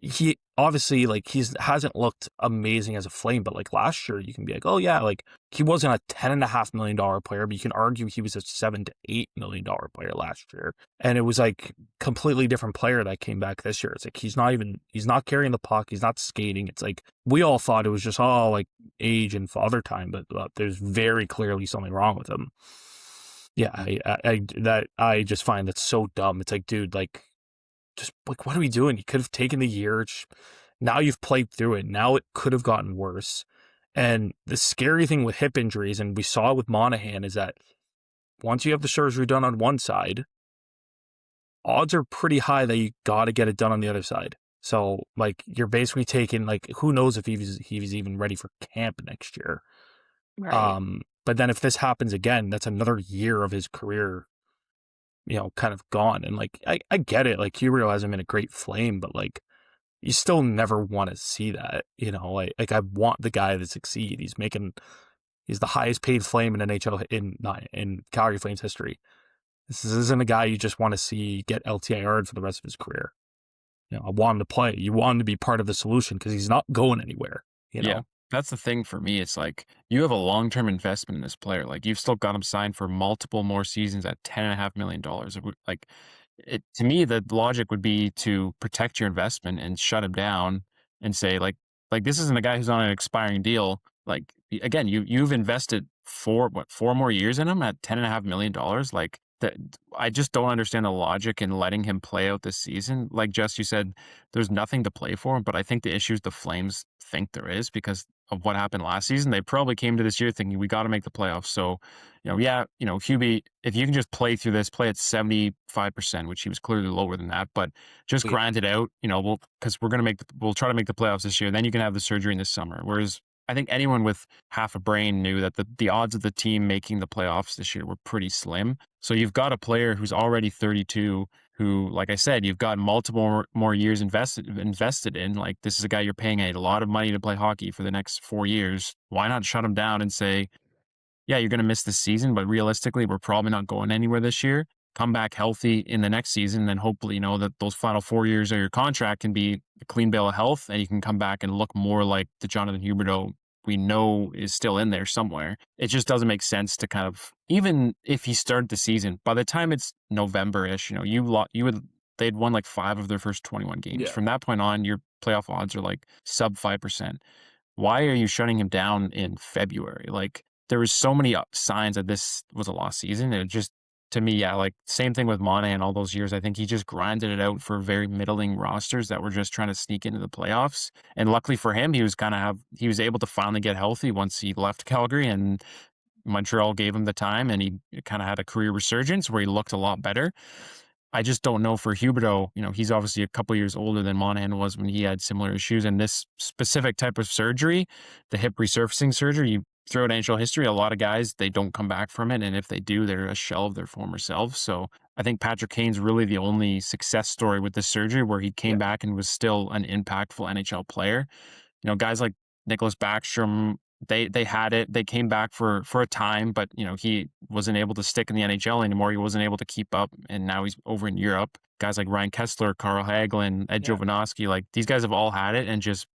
he obviously like hasn't looked amazing as a Flame, but like last year you can be like, oh yeah, like he wasn't a $10.5 million player, but you can argue he was a $7 to $8 million player last year, and it was like completely different player that came back this year. It's like he's not carrying the puck, he's not skating. It's like we all thought it was just like age and father time, but there's very clearly something wrong with him. Yeah, I just find that so dumb. It's like, dude, like just like, what are we doing? You could have taken the year. Now you've played through it. Now it could have gotten worse. And the scary thing with hip injuries, and we saw it with Monahan, is that once you have the surgery done on one side, odds are pretty high that you got to get it done on the other side. So like you're basically taking like who knows if he's even ready for camp next year. Right. But then if this happens again, that's another year of his career, kind of gone. And like I get it, like Huberdeau hasn't been a great Flame, but like you still never want to see that, like I want the guy to succeed. He's the highest paid Flame in NHL in Calgary Flames history. This isn't a guy you just want to see get LTIR'd for the rest of his career. I want him to play. You want him to be part of the solution because he's not going anywhere, Yeah, that's the thing for me. It's like you have a long-term investment in this player. Like you've still got him signed for multiple more seasons at $10.5 million. Like it to me, the logic would be to protect your investment and shut him down and say like this isn't a guy who's on an expiring deal. Like again, you've invested four more years in him at $10.5 million. Like that, I just don't understand the logic in letting him play out this season. Like Jess, you said, there's nothing to play for, but I think the issue is the Flames think there is because of what happened last season. They probably came to this year thinking we got to make the playoffs. So, Hubie, if you can just play through this, play at 75%, which he was clearly lower than that, but just grind it out, because we'll try to make the playoffs this year. Then you can have the surgery in the summer. Whereas I think anyone with half a brain knew that the odds of the team making the playoffs this year were pretty slim. So you've got a player who's already 32 who, like I said, you've got multiple more years invested in. Like this is a guy you're paying a lot of money to play hockey for the next 4 years. Why not shut him down and say, yeah, you're going to miss this season, but realistically, we're probably not going anywhere this year. Come back healthy in the next season, and then hopefully, that those final 4 years of your contract can be a clean bill of health, and you can come back and look more like the Jonathan Huberdeau we know is still in there somewhere. It just doesn't make sense to kind of, even if he started the season, by the time it's November-ish, they'd won like 5 of their first 21 games. Yeah. From that point on, your playoff odds are like sub 5%. Why are you shutting him down in February? Like there was so many signs that this was a lost season. And it just, to me, yeah, like same thing with Monahan all those years. I think he just grinded it out for very middling rosters that were just trying to sneak into the playoffs. And luckily for him, he was able to finally get healthy once he left Calgary and Montreal gave him the time and he kind of had a career resurgence where he looked a lot better. I just don't know for Huberdeau, he's obviously a couple years older than Monahan was when he had similar issues. And this specific type of surgery, the hip resurfacing surgery, you throughout NHL history, a lot of guys, they don't come back from it. And if they do, they're a shell of their former selves. So I think Patrick Kane's really the only success story with this surgery where he came back and was still an impactful NHL player. Guys like Nicholas Backstrom, they had it. They came back for a time, but he wasn't able to stick in the NHL anymore. He wasn't able to keep up, and now he's over in Europe. Guys like Ryan Kessler, Carl Hagelin, Ed Jovanovski, like these guys have all had it and just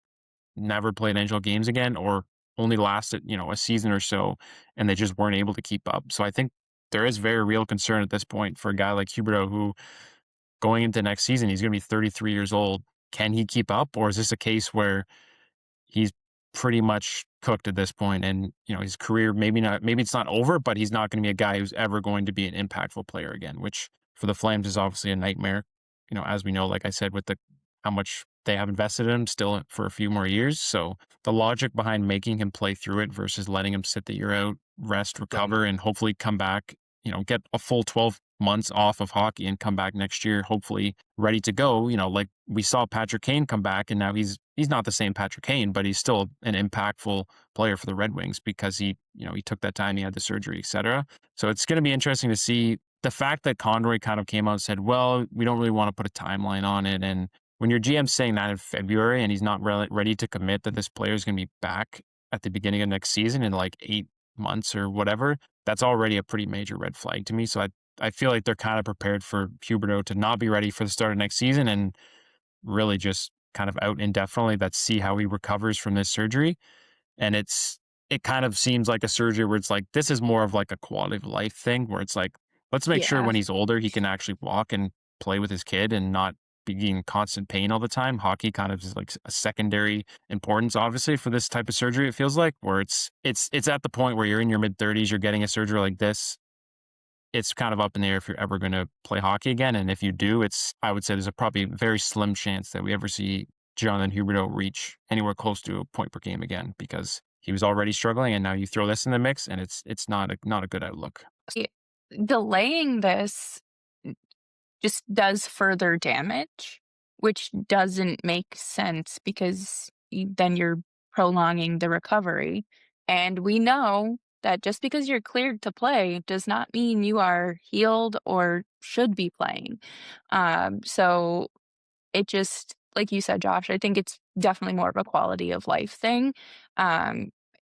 never played NHL games again, or only lasted a season or so, and they just weren't able to keep up. So I think there is very real concern at this point for a guy like Huberdeau, who going into next season, he's going to be 33 years old. Can he keep up, or is this a case where he's pretty much cooked at this point, and his career maybe it's not over, but he's not going to be a guy who's ever going to be an impactful player again, which for the Flames is obviously a nightmare. As we know, like I said, with the how much they have invested in him still for a few more years. So the logic behind making him play through it versus letting him sit the year out, rest, recover, and hopefully come back, get a full 12 months off of hockey and come back next year, hopefully ready to go. Like we saw Patrick Kane come back, and now he's not the same Patrick Kane, but he's still an impactful player for the Red Wings because he took that time, he had the surgery, etc. So it's going to be interesting to see the fact that Conroy kind of came out and said, well, we don't really want to put a timeline on it. And when your GM's saying that in February and he's not ready to commit that this player is going to be back at the beginning of next season in like 8 months or whatever, that's already a pretty major red flag to me. So I feel like they're kind of prepared for Huberdeau to not be ready for the start of next season and really just kind of out indefinitely. Let's see how he recovers from this surgery. And it kind of seems like a surgery where it's like, this is more of like a quality of life thing where it's like, let's make sure Yeah. when he's older, he can actually walk and play with his kid and not be in constant pain all the time. Hockey kind of is like a secondary importance, obviously, for this type of surgery. It feels like where it's at the point where you're in your mid-30s, you're getting a surgery like this. It's kind of up in the air if you're ever going to play hockey again. And if you do, I would say there's a probably very slim chance that we ever see Jonathan Huberdeau reach anywhere close to a point per game again, because he was already struggling and now you throw this in the mix and it's not a good outlook. See, delaying this just does further damage, which doesn't make sense because then you're prolonging the recovery. And we know that just because you're cleared to play does not mean you are healed or should be playing. So it just, like you said, Josh, I think it's definitely more of a quality of life thing. Um,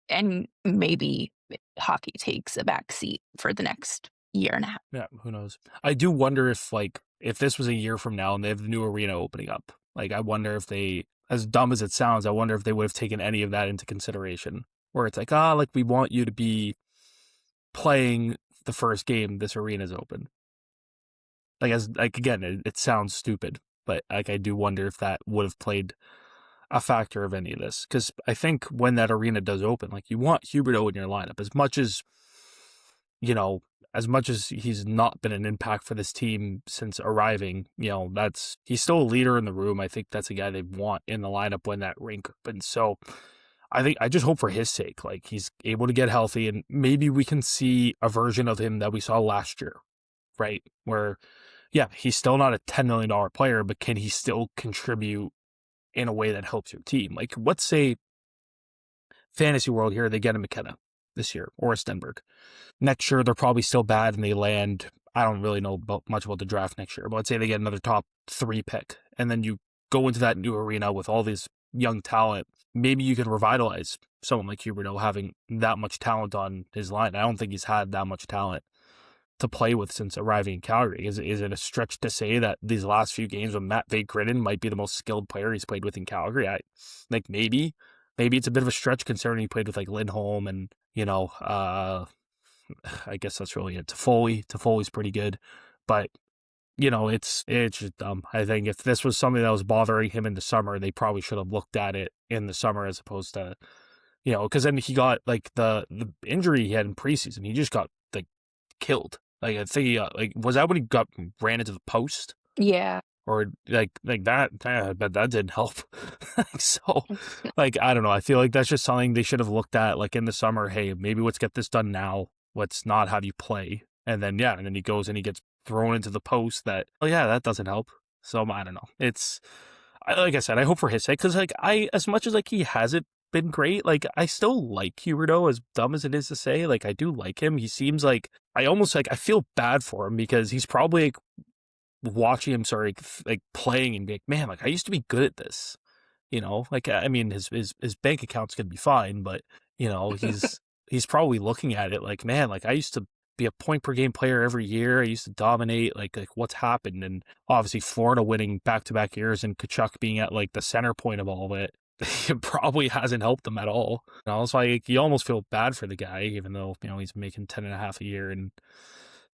and maybe hockey takes a back seat for the next year and a half. Yeah, who knows? I do wonder if this was a year from now and they have the new arena opening up. Like, I wonder if they, as dumb as it sounds, I wonder if they would have taken any of that into consideration. Where it's like, like we want you to be playing the first game this arena's open. Again, it sounds stupid, but like I do wonder if that would have played a factor of any of this. Because I think when that arena does open, like you want Huberdeau in your lineup as much as he's not been an impact for this team since arriving, he's still a leader in the room. I think that's a guy they want in the lineup when that rink opens. So I just hope for his sake, like he's able to get healthy and maybe we can see a version of him that we saw last year, right? Where, yeah, he's still not a $10 million player, but can he still contribute in a way that helps your team? Like, let's say fantasy world here, they get a McKenna this year or a Stenberg. Next year, they're probably still bad and they land. I don't really know much about the draft next year, but let's say they get another top 3 pick. And then you go into that new arena with all this young talent. Maybe you can revitalize someone like Huberdeau having that much talent on his line. I don't think he's had that much talent to play with since arriving in Calgary. Is it a stretch to say that these last few games with Matt Vaigrinnen might be the most skilled player he's played with in Calgary? I think maybe it's a bit of a stretch considering he played with like Lindholm and, I guess that's really it. Toffoli's pretty good, but it's just dumb. I think if this was something that was bothering him in the summer, they probably should have looked at it in the summer as opposed to, because then he got like the injury he had in preseason. He just got like killed. Like I think he was that when he ran into the post? Yeah. Or like that, I bet that didn't help. So, like, I don't know. I feel like that's just something they should have looked at, like in the summer. Hey, maybe let's get this done now. Let's not have you play. And then he goes and he gets thrown into the post. That doesn't help. So I don't know. Like I said, I hope for his sake because as much as like he hasn't been great, like I still like Huberdeau, as dumb as it is to say. Like I do like him. He seems like I feel bad for him because he's probably like, watching him playing and be like, man, like I used to be good at this, like I mean his bank account's gonna be fine, but he's probably looking at it like, man, like I used to be a point per game player every year. I used to dominate, like what's happened. And obviously Florida winning back-to-back years and Tkachuk being at like the center point of all of it, it probably hasn't helped him at all. It's like you almost feel bad for the guy, even though he's making 10 and a half a year and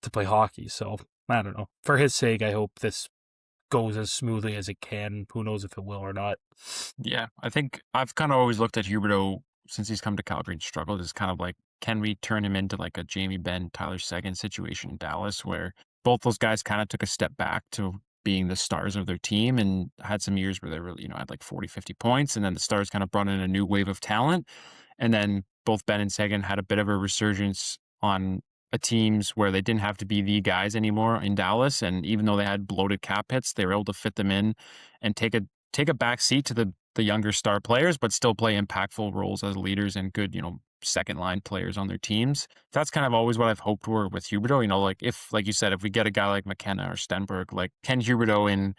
to play hockey. So I don't know. For his sake, I hope this goes as smoothly as it can. Who knows if it will or not. Yeah, I think I've kind of always looked at Huberdeau since he's come to Calgary and struggled is kind of like, can we turn him into like a Jamie Benn, Tyler Seguin situation in Dallas, where both those guys kind of took a step back to being the stars of their team and had some years where they really, had like 40, 50 points. And then the Stars kind of brought in a new wave of talent. And then both Ben and Seguin had a bit of a resurgence on a teams where they didn't have to be the guys anymore in Dallas. And even though they had bloated cap hits, they were able to fit them in and take a back seat to the younger star players, but still play impactful roles as leaders and good, second line players on their teams. That's kind of always what I've hoped for with Huberdeau. Like if, like you said, if we get a guy like McKenna or Stenberg, like Ken Huberdeau in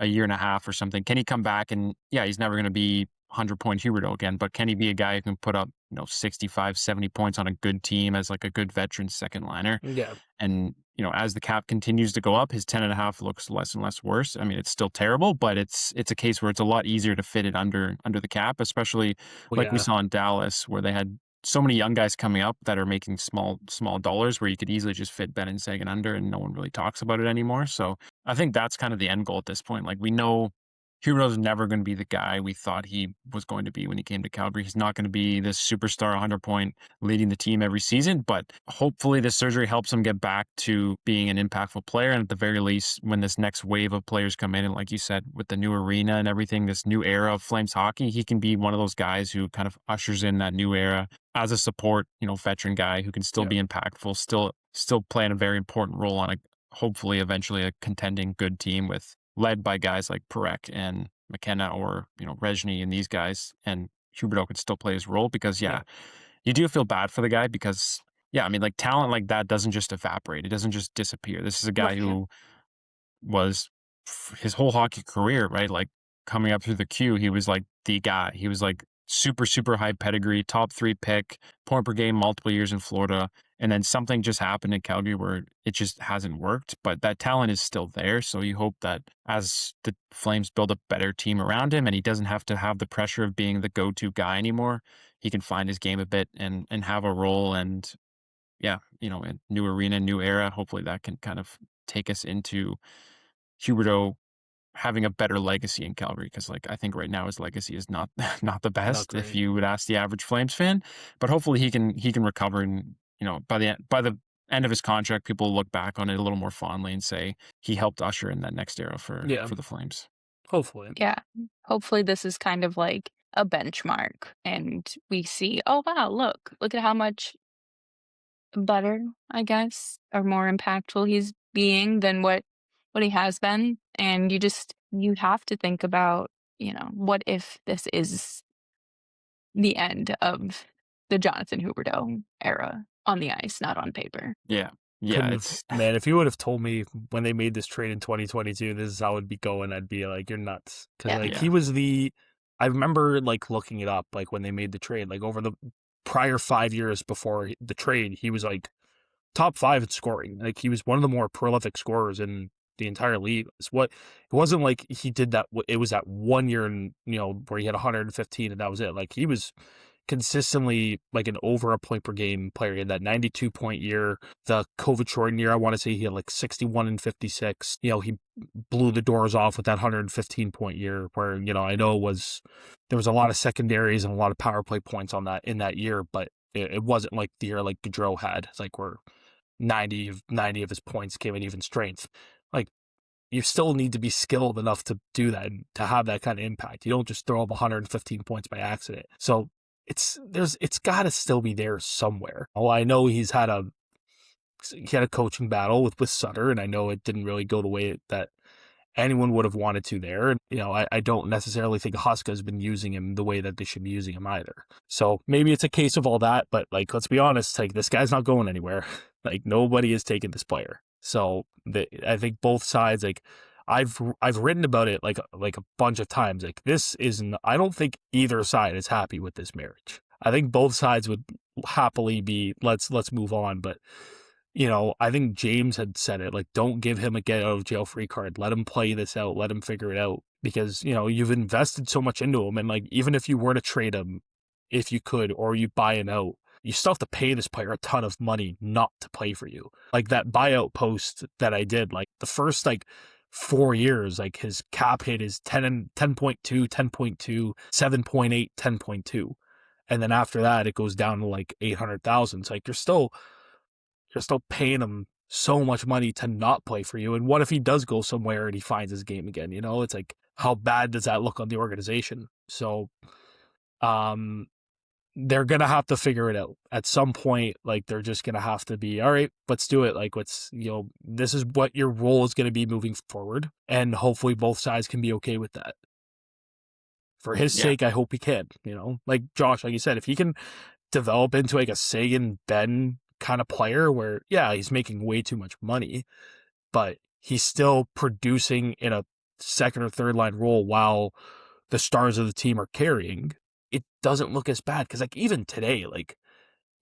a year and a half or something, can he come back and he's never going to be 100-point Huberdeau again, but can he be a guy who can put up, 65, 70 points on a good team as like a good veteran second liner? Yeah. And, as the cap continues to go up, his 10.5 looks less and less worse. I mean, it's still terrible, but it's a case where it's a lot easier to fit it under the cap, especially Well, like we yeah. saw in Dallas, where they had so many young guys coming up that are making small dollars where you could easily just fit Ben and Sagan under and no one really talks about it anymore. So I think that's kind of the end goal at this point. Like we know Hero's never going to be the guy we thought he was going to be when he came to Calgary. He's not going to be this superstar 100-point leading the team every season, but hopefully this surgery helps him get back to being an impactful player. And at the very least, when this next wave of players come in, and like you said, with the new arena and everything, this new era of Flames hockey, he can be one of those guys who kind of ushers in that new era as a support, veteran guy who can still be impactful, still playing a very important role on hopefully eventually a contending good team led by guys like Parekh and McKenna or, Rezhny and these guys. And Huberdeau could still play his role because, you do feel bad for the guy because, I mean, like talent like that doesn't just evaporate. It doesn't just disappear. This is a guy who was his whole hockey career, right? Like coming up through the queue, he was like the guy. He was like super, super high pedigree, top 3 pick, point per game, multiple years in Florida. And then something just happened in Calgary where it just hasn't worked, but that talent is still there. So you hope that as the Flames build a better team around him and he doesn't have to have the pressure of being the go-to guy anymore, he can find his game a bit and have a role. And a new arena, new era. Hopefully that can kind of take us into Huberdeau having a better legacy in Calgary, because like I think right now his legacy is not not the best if you would ask the average Flames fan. But hopefully he can recover, and by the end of his contract, people will look back on it a little more fondly and say he helped usher in that next era for the Flames. Hopefully. Yeah. Hopefully this is kind of like a benchmark and we see, oh wow, look at how much better, I guess, or more impactful he's being than what he has been. And you have to think about, what if this is the end of the Jonathan Huberdeau era on the ice, not on paper. Yeah. It's man, if you would have told me when they made this trade in 2022, this is how it'd be going, I'd be like, you're nuts. Because he was I remember like looking it up, like when they made the trade, like over the prior 5 years before the trade, he was like top 5 in scoring. Like he was one of the more prolific scorers in the entire league. It wasn't like he did that. It was that 1 year, and where he had 115 and that was it. Like he was consistently like an over a point per game player. He had that 92 point year, the COVID shortened year. I want to say he had like 61 and 56. He blew the doors off with that 115 point year where, I know there was a lot of secondaries and a lot of power play points on that in that year, but it wasn't like the year like Gaudreau had. It's like where 90 of his points came in even strength. Like you still need to be skilled enough to do that and to have that kind of impact. You don't just throw up 115 points by accident. So it's got to still be there somewhere. Oh, I know he had a coaching battle with Sutter, and I know it didn't really go the way that anyone would have wanted to there. And, I don't necessarily think Huska has been using him the way that they should be using him either. So maybe it's a case of all that, but like, let's be honest, like this guy's not going anywhere. Like nobody is taking this player. So I think both sides, like I've written about it like a bunch of times. Like I don't think either side is happy with this marriage. I think both sides would happily be let's move on, but I think James had said it, like, don't give him a get out of jail free card. Let him play this out. Let him figure it out, because, you've invested so much into him. And like, even if you were to trade him, if you could, or you buy him out, you still have to pay this player a ton of money not to play for you. Like that buyout post that I did, like the first like 4 years, like his cap hit is 10.2, 10.2, 7.8, 10.2. and then after that it goes down to like 800,000. It's like you're still paying him so much money to not play for you. And what if he does go somewhere and he finds his game again? You know, it's like, how bad does that look on the organization? So, they're gonna have to figure it out at some point. Like, they're just gonna have to be, all right, let's do it. Like, let's, this is what your role is gonna be moving forward, and hopefully both sides can be okay with that. For his sake, I hope he can. Like Josh, like you said, if he can develop into like a Sagan Ben kind of player, where he's making way too much money, but he's still producing in a second or third line role while the stars of the team are carrying, it doesn't look as bad. Because like even today, like,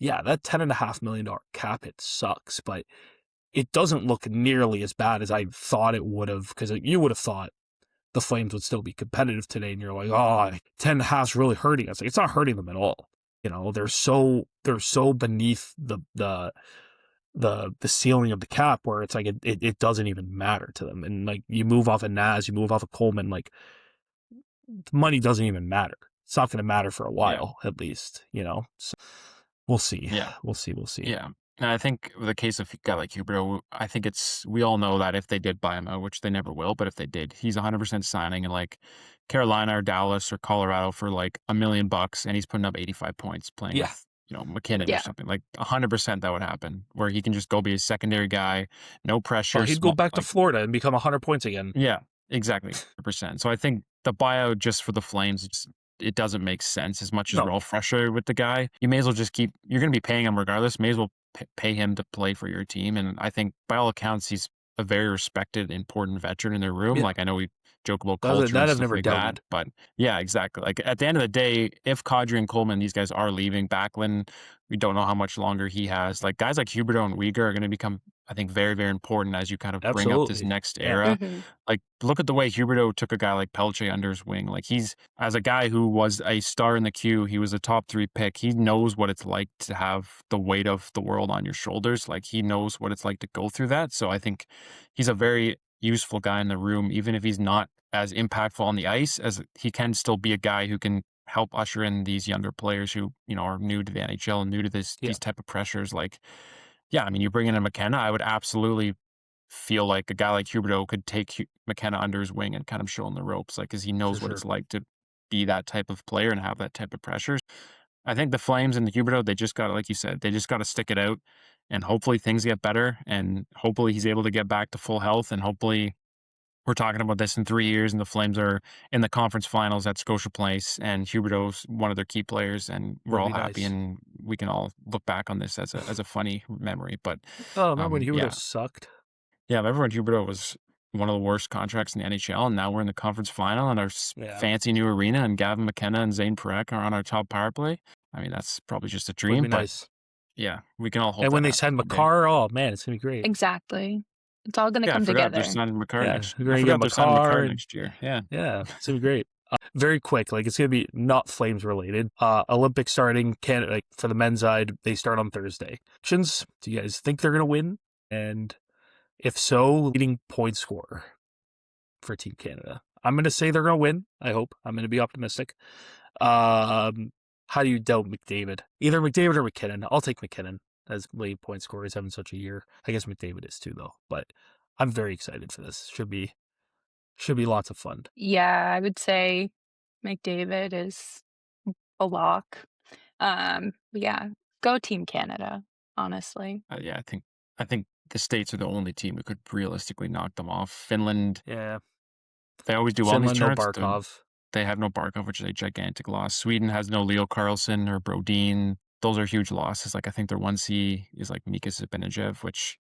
that $10.5 million cap hit sucks, but it doesn't look nearly as bad as I thought it would have. Because you would have thought the Flames would still be competitive today, and you're like, oh, 10.5 is really hurting us. Like, it's not hurting them at all. They're so beneath the ceiling of the cap, where it's like it doesn't even matter to them. And like, you move off of Naz, you move off of Coleman, like, money doesn't even matter. It's not going to matter for a while, at least. So we'll see. We'll see. Yeah. And I think the case of a guy like Huberdeau, I think we all know that if they did buy him out, which they never will, but if they did, he's 100% signing in like Carolina or Dallas or Colorado for like $1 million, and he's putting up 85 points playing with, McKinnon or something. Like 100% that would happen, where he can just go be a secondary guy, no pressure. He'd go back to Florida and become 100 points again. Yeah, exactly. 100%. So I think the buyout just for the Flames, it doesn't make sense. As much as we're all frustrated with the guy, you may as well just you're going to be paying him regardless. May as well pay him to play for your team. And I think by all accounts, he's a very respected, important veteran in their room. Like, I know we joke about culture and stuff like that, but yeah, exactly. Like, at the end of the day, if Kadri and Coleman, these guys are leaving, Backlund, we don't know how much longer he has. Like, guys like Huberdeau and Uyghur are going to become, I think, very, very important as you kind of bring up this next era. Like, look at the way Huberdeau took a guy like Pelche under his wing. Like, he's, as a guy who was a star in the queue, he was a top 3 pick. He knows what it's like to have the weight of the world on your shoulders. Like, he knows what it's like to go through that. So I think he's a very useful guy in the room, even if he's not as impactful on the ice, as he can still be a guy who can help usher in these younger players who, are new to the NHL and new to these type of pressures. Like, I mean, you bring in a McKenna, I would absolutely feel like a guy like Huberdeau could take McKenna under his wing and kind of show him the ropes, like, because he knows what it's like to be that type of player and have that type of pressure. I think the Flames and the Huberdeau, they just got to, like you said, they just got to stick it out, and hopefully things get better, and hopefully he's able to get back to full health, and hopefully we're talking about this in 3 years and the Flames are in the conference finals at Scotia Place and Huberdeau's one of their key players, and we're all happy and we can all look back on this as a funny memory. But remember when Huberdeau sucked? Yeah, remember when Huberdeau was one of the worst contracts in the NHL, and now we're in the conference final in our fancy new arena, and Gavin McKenna and Zane Parekh are on our top power play. I mean, that's probably just a dream, but nice. Yeah, we can all hope. And when they send Makar, oh man, it's gonna be great. Exactly. It's all going to come together. They're signing Makar next. We're going to get Makar next year. Yeah, it's gonna be great. Very quick, like, it's gonna be not Flames related. Olympics starting, Canada, like, for the men's side, they start on Thursday. Do you guys think they're gonna win? And if so, leading point scorer for Team Canada. I'm gonna say they're gonna win. I hope. I'm gonna be optimistic. How do you doubt McDavid? Either McDavid or McKinnon. I'll take McKinnon as lead point scorer. He's having such a year. I guess McDavid is too, though. But I'm very excited for this. Should be lots of fun. Yeah, I would say McDavid is a lock. Yeah, go Team Canada, honestly. Yeah, I think the States are the only team who could realistically knock them off. Finland, they always do well in these tournaments. No Barkov. They have no Barkov, which is a gigantic loss. Sweden has no Leo Carlsson or Brodin. Those are huge losses. Like, I think their 1C is like Mika Zibanejad, which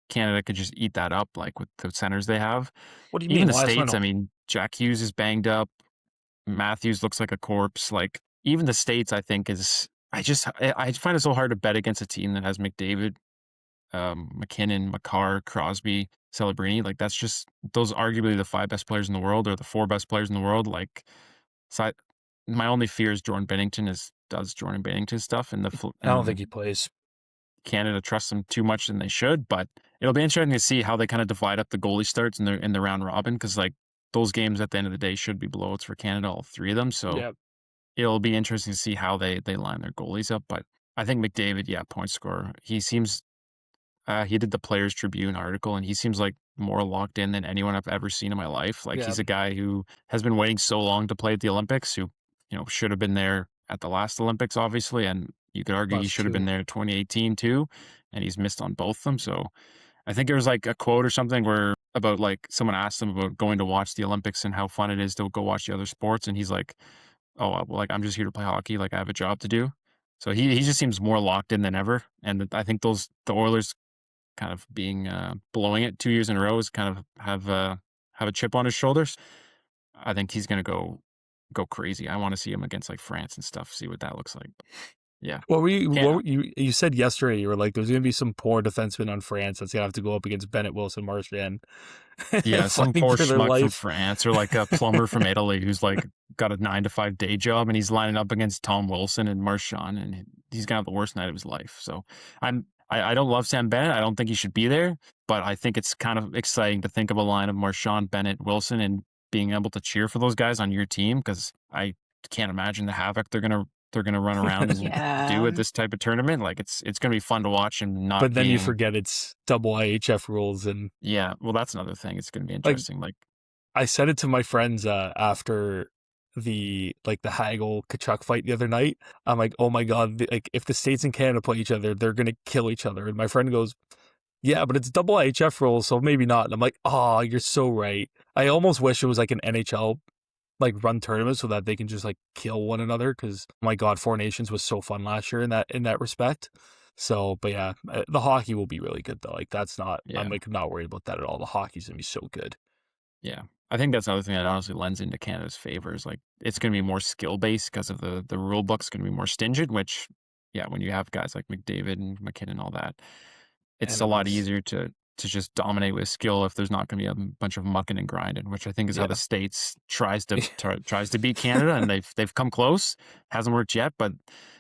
Canada could just eat that up, like, with the centers they have. What do you even mean? The States, I mean, Jack Hughes is banged up. Matthews looks like a corpse. Like, even the States, I think, is... I find it so hard to bet against a team that has McDavid, McKinnon, Makar, Crosby, Celebrini. Like, that's just... Those arguably the 5 best players in the world, or the 4 best players in the world. Like, so my only fear is Jordan Bennington does Jordan Bennington stuff. And I don't think he plays. Canada trusts them too much than they should, but it'll be interesting to see how they kind of divide up the goalie starts in the round robin, because, like, those games at the end of the day should be blowouts for Canada, all 3 of them. So it'll be interesting to see how they line their goalies up. But I think McDavid, yeah, point scorer. He seems he did the Players Tribune article, and he seems like more locked in than anyone I've ever seen in my life. Like Yeah, he's a guy who has been waiting so long to play at the Olympics, who should have been there at the last Olympics, obviously, and you could argue he that's should have been true. there in 2018 too, and he's missed on both of them. So I think there was like a quote or something where about like someone asked him about going to watch the Olympics and how fun it is to go watch the other sports, and he's like, "Oh, well, like I'm just here to play hockey. Like I have a job to do." So he just seems more locked in than ever, and I think the Oilers kind of being blowing it 2 years in a row is kind of have a chip on his shoulders. I think he's gonna go crazy. I want to see him against like France and stuff. See what that looks like. Yeah, What can't. were you said yesterday? You were like, "There's gonna be some poor defenseman on France that's gonna have to go up against Bennett, Wilson, Marchand, Yeah, some fighting poor for their schmuck from life." France or like a plumber from Italy who's like got a 9 to 5 day job and he's lining up against Tom Wilson and Marchand and he's gonna have the worst night of his life. So I don't love Sam Bennett. I don't think he should be there, but I think it's kind of exciting to think of a line of Marchand, Bennett, Wilson, and being able to cheer for those guys on your team because I can't imagine the havoc they're gonna run around and do Yeah. at this type of tournament. Like it's gonna be fun to watch and not But then you being. forget it's double IHF rules, and Yeah, well, that's another thing. It's gonna be like interesting. Like, I said it to my friends after the Hagel Kachuk fight the other night. I'm like, oh my god, like if the States and Canada play each other, they're gonna kill each other. And my friend goes, yeah, but it's double IHF rules, so maybe not. And I'm like, oh, you're so right. I almost wish it was like an NHL like run tournament so that they can just like kill one another. Because my god, Four Nations was so fun last year in that respect. So, but yeah, the hockey will be really good though. Like that's not, I'm yeah. like not worried about that at all. The hockey's gonna be so good. Yeah. I think that's another thing that honestly lends into Canada's favor is like it's going to be more skill based because of the rule book's going to be more stringent. Which, yeah, when you have guys like McDavid and McKinnon and all that, it's And a it lot was, easier to just dominate with skill if there's not going to be a bunch of mucking and grinding. Which I think is how the yeah. states tries to beat Canada, and they've come close. Hasn't worked yet, but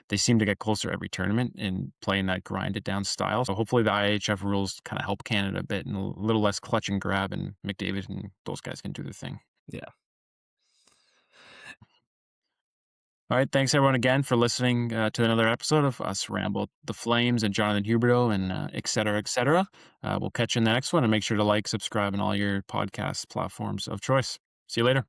they seem to get closer every tournament in playing that grinded down style. So hopefully the IHF rules kind of help Canada a bit and a little less clutch and grab, and McDavid and those guys can do their thing. Yeah. All right, thanks everyone again for listening to another episode of us ramble the Flames and Jonathan Huberdeau and et cetera, et cetera. We'll catch you in the next one and make sure to like, subscribe on all your podcast platforms of choice. See you later.